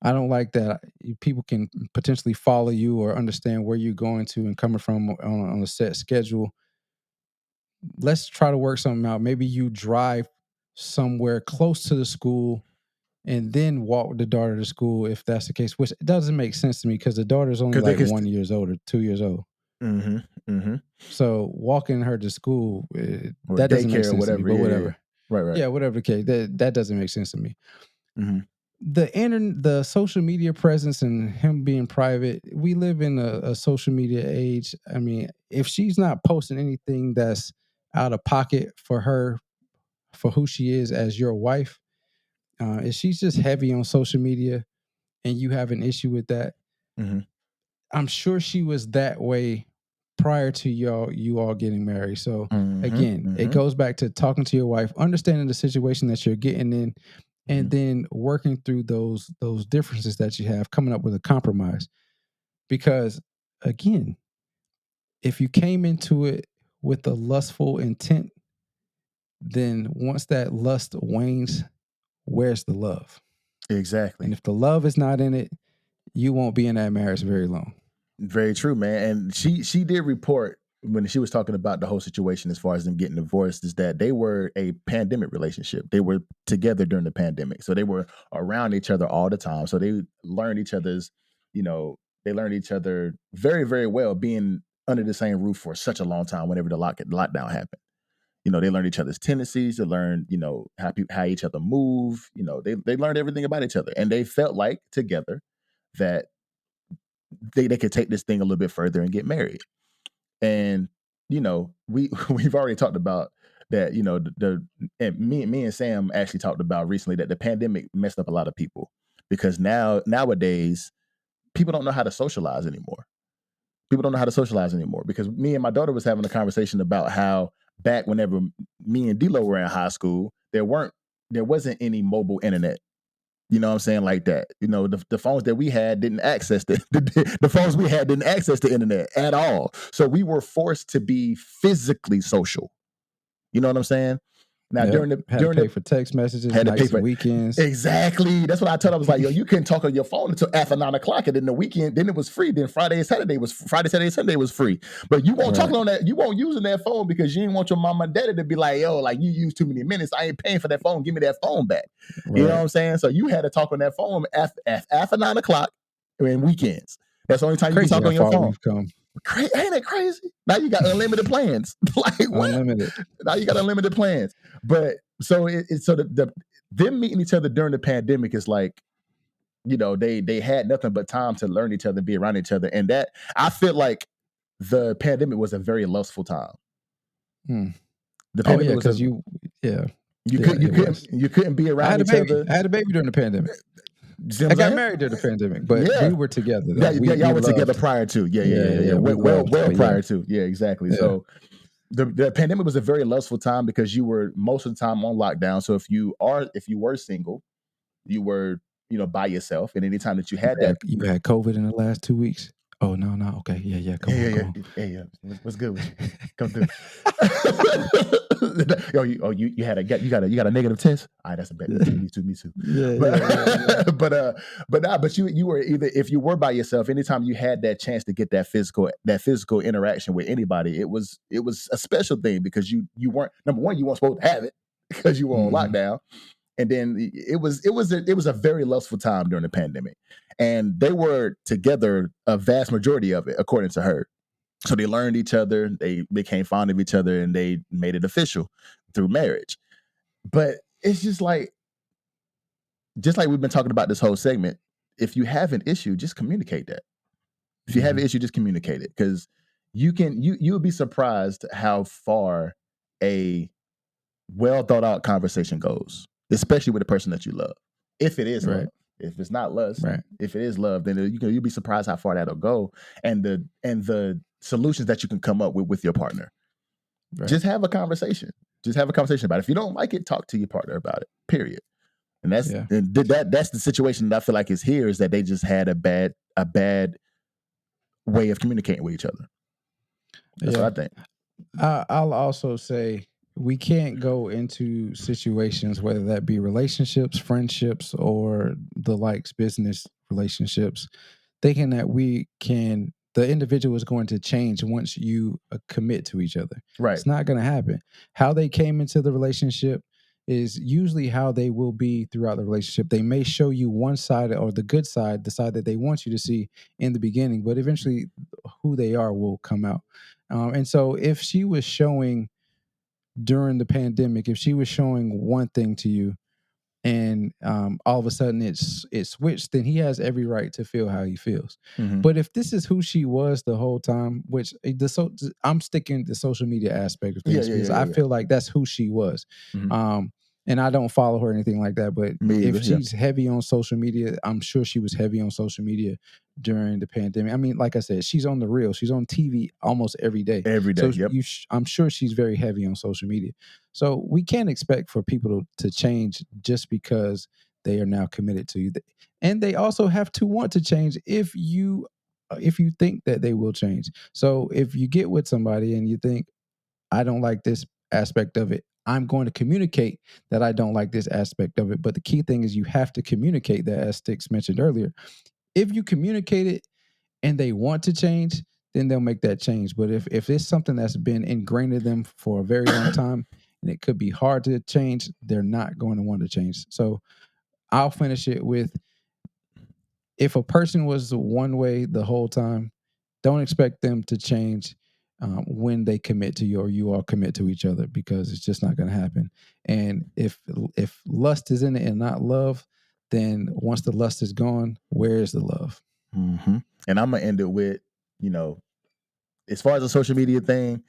I don't like that people can potentially follow you or understand where you're going to and coming from on a set schedule. Let's try to work something out. Maybe you drive somewhere close to the school and then walk the daughter to school, if that's the case, which doesn't make sense to me because the daughter's only like 1 year old or 2 years old. So walking her to school, that doesn't make sense to me, but whatever. Right. Yeah, whatever the case, that doesn't make sense to me. The social media presence and him being private, we live in a social media age. I mean, if she's not posting anything that's out of pocket for her, for who she is as your wife, if she's just heavy on social media and you have an issue with that, I'm sure she was that way prior to you all getting married. So again, it goes back to talking to your wife, understanding the situation that you're getting in, and then working through those differences that you have, coming up with a compromise. Because again, if you came into it with a lustful intent, then once that lust wanes, where's the love? Exactly. And if the love is not in it, you won't be in that marriage very long. Very true, man. And she did report when she was talking about the whole situation as far as them getting divorced, is that they were a pandemic relationship. They were together during the pandemic. So they were around each other all the time. So they learned each other's, they learned each other very, very well, being under the same roof for such a long time whenever the lockdown happened. They learned each other's tendencies. They learned, how each other move. They learned everything about each other. And they felt like together that they could take this thing a little bit further and get married. And we've already talked about that. And me and Sam actually talked about recently that the pandemic messed up a lot of people, because nowadays people don't know how to socialize anymore. Because me and my daughter was having a conversation about how back whenever me and D-Lo were in high school, there wasn't any mobile internet. You know what I'm saying? Like that. The phones that we had didn't access the phones we had didn't access the internet at all. So we were forced to be physically social. You know what I'm saying? Now had to pay for text messages, nights and weekends. Exactly. That's what I told her. I was like, yo, you couldn't talk on your phone until after 9:00, and then the weekend, then it was free. Then Friday, Saturday, Sunday was free. But you won't talk on that. You won't using that phone because you didn't want your mom and daddy to be like, yo, like you used too many minutes. I ain't paying for that phone. Give me that phone back. Right. You know what I'm saying? So you had to talk on that phone after 9:00 and weekends. That's the only time you can talk on your phone. Ain't it crazy? Now you got unlimited plans. Like what? Unlimited. Now you got unlimited plans. But so them meeting each other during the pandemic is like, they had nothing but time to learn each other, be around each other, and that I feel like the pandemic was a very lustful time. The pandemic was because you you couldn't be around each other. I had a baby during the pandemic. I got married during the pandemic, but we were together though. Y'all were together prior to. Yeah. Well prior to. Yeah, exactly. Yeah. So the pandemic was a very lustful time because you were most of the time on lockdown. So if you were single, you were, by yourself. And anytime that you had that, you had COVID in the last 2 weeks. Oh no. Okay. Yeah. Come on. Yeah. What's good with you? Come through. You got a negative test. All right, that's a bad. Me too. Yeah. But you were either, if you were by yourself, anytime you had that chance to get that physical interaction with anybody, it was a special thing because you weren't, number one, you weren't supposed to have it because you were on lockdown. And then it was a very lustful time during the pandemic, and they were together a vast majority of it, according to her. So they learned each other, they became fond of each other, and they made it official through marriage. But it's just like we've been talking about this whole segment. If you have an issue, just communicate that. If you have an issue, just communicate it, because you'll be surprised how far a well thought out conversation goes, especially with the person that you love. If it is love, if it's not lust, if it is love, then you'll be surprised how far that'll go, and the solutions that you can come up with your partner. Just have a conversation. Just have a conversation about it. If you don't like it, talk to your partner about it. Period. And that's the situation that I feel like is here, is that they just had a bad way of communicating with each other. That's what I think. I'll also say we can't go into situations, whether that be relationships, friendships, or the likes, business relationships, thinking that the individual is going to change once you commit to each other. Right. It's not going to happen. How they came into the relationship is usually how they will be throughout the relationship. They may show you one side, or the good side, the side that they want you to see in the beginning, but eventually who they are will come out. And so if she was showing during the pandemic, if she was showing one thing to you, and all of a sudden it switched, then he has every right to feel how he feels. But if this is who she was the whole time, which I'm sticking the social media aspect of things, because I feel like that's who she was. And I don't follow her or anything like that, but if she's heavy on social media, I'm sure she was heavy on social media during the pandemic. I mean, like I said, she's on the reel. She's on TV almost every day. So I'm sure she's very heavy on social media. So we can't expect for people to change just because they are now committed to you. And they also have to want to change if you think that they will change. So if you get with somebody and you think, I don't like this aspect of it, I'm going to communicate that I don't like this aspect of it. But the key thing is you have to communicate that, as Sticks mentioned earlier. If you communicate it and they want to change, then they'll make that change. But if it's something that's been ingrained in them for a very long time and it could be hard to change, they're not going to want to change. So I'll finish it with, if a person was one way the whole time, don't expect them to change when they commit to you, or you all commit to each other, because it's just not going to happen. And if lust is in it and not love, then once the lust is gone, where is the love? And I'm gonna end it with, as far as the social media thing,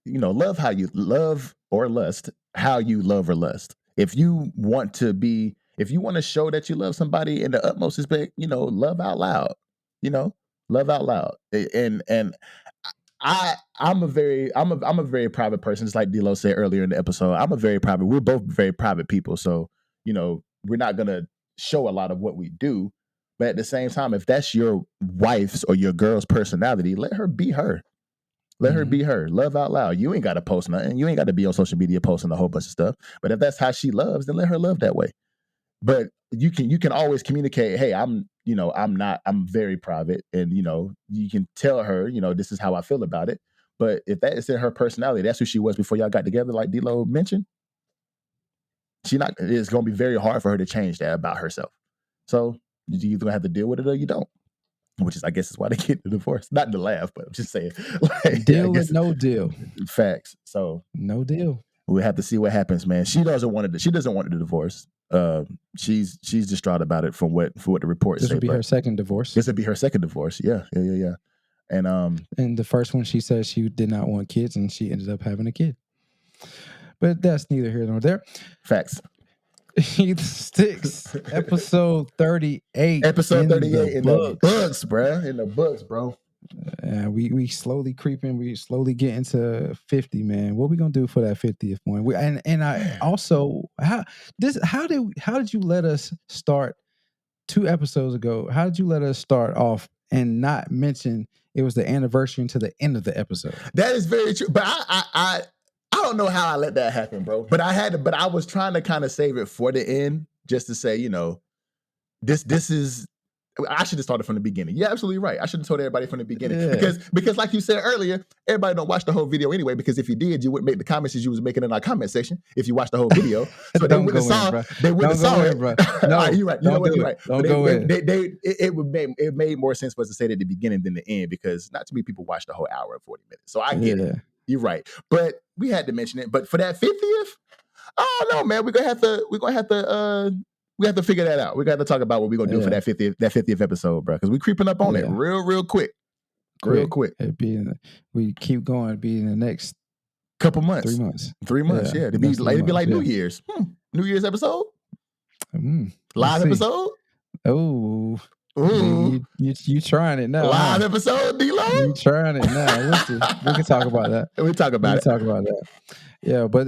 love how you love, or lust how you love or lust. If you want to show that you love somebody in the utmost respect, love out loud. Love out loud. And I'm a very private person. Just like D-Lo said earlier in the episode, we're both very private people. So, we're not gonna show a lot of what we do. But at the same time, if that's your wife's or your girl's personality, let her be her. Let her be her. Love out loud. You ain't got to post nothing. You ain't got to be on social media posting a whole bunch of stuff. But if that's how she loves, then let her love that way. But you can always communicate, hey, I'm very private, and you can tell her, this is how I feel about it. But if that is in her personality, that's who she was before y'all got together, like D-Lo mentioned, it's gonna be very hard for her to change that about herself. So you're gonna have to deal with it, or you don't. which is, I guess, is why they get the divorce. Not to laugh, but I'm just saying. Like, Deal or no deal. Facts. So no deal. We'll have to see what happens, man. She doesn't want it. She doesn't want the divorce. She's distraught about it from what the reports say. This would be her second divorce. This would be her second divorce. Yeah. And the first one, she said she did not want kids, and she ended up having a kid. But that's neither here nor there. Facts. Sticks. Episode 38. Episode 38 in the books, bro. In the books, bro. We slowly creeping. We slowly getting to 50, man. What we gonna do for that 50th one? And I also how did you let us start 2 episodes ago? How did you let us start off and not mention it was the anniversary until the end of the episode? That is very true. But I don't know how I let that happen, bro. But I was trying to kind of save it for the end, just to say, this is. I should have started from the beginning. You're absolutely right. I should have told everybody from the beginning. Yeah. Because like you said earlier, everybody don't watch the whole video anyway, because if you did, you wouldn't make the comments as you was making in our comment section if you watched the whole video. So they wouldn't have saw it. Bro. No, right, you're right. You know what? You're right. Don't go in. It made more sense for us to say it at the beginning than the end, because not too many people watch the whole hour and 40 minutes. So I get it. You're right. But we had to mention it. But for that 50th, oh no, man, we're gonna have to figure that out. We got to talk about what we're gonna do for that 50th episode, bro. Because we're creeping up on it real quick. Real quick. We keep going. It'd be in the next couple months. 3 months. 3 months. Yeah. It'd be like New Year's. New Year's episode. Live episode. Oh. You trying it now? Live episode, D-Lo? You trying it now? We can talk about that. We talk about that. Yeah, but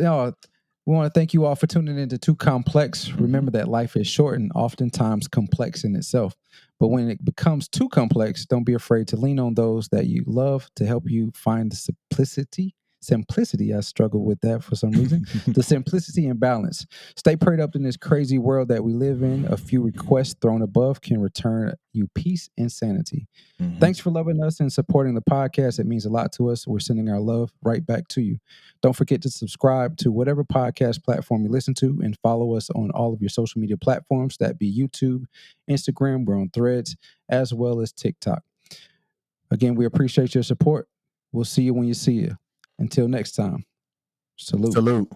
we want to thank you all for tuning into Too Complex. Remember that life is short and oftentimes complex in itself. But when it becomes too complex, don't be afraid to lean on those that you love to help you find the simplicity. I struggle with that for some reason. The simplicity and balance. Stay prayed up in this crazy world that we live in. A few requests thrown above can return you peace and sanity. Mm-hmm. Thanks for loving us and supporting the podcast. It means a lot to us. We're sending our love right back to you. Don't forget to subscribe to whatever podcast platform you listen to, and follow us on all of your social media platforms. That be YouTube, Instagram, we're on Threads, as well as TikTok. Again, we appreciate your support. We'll see you when you see you. Until next time, salute.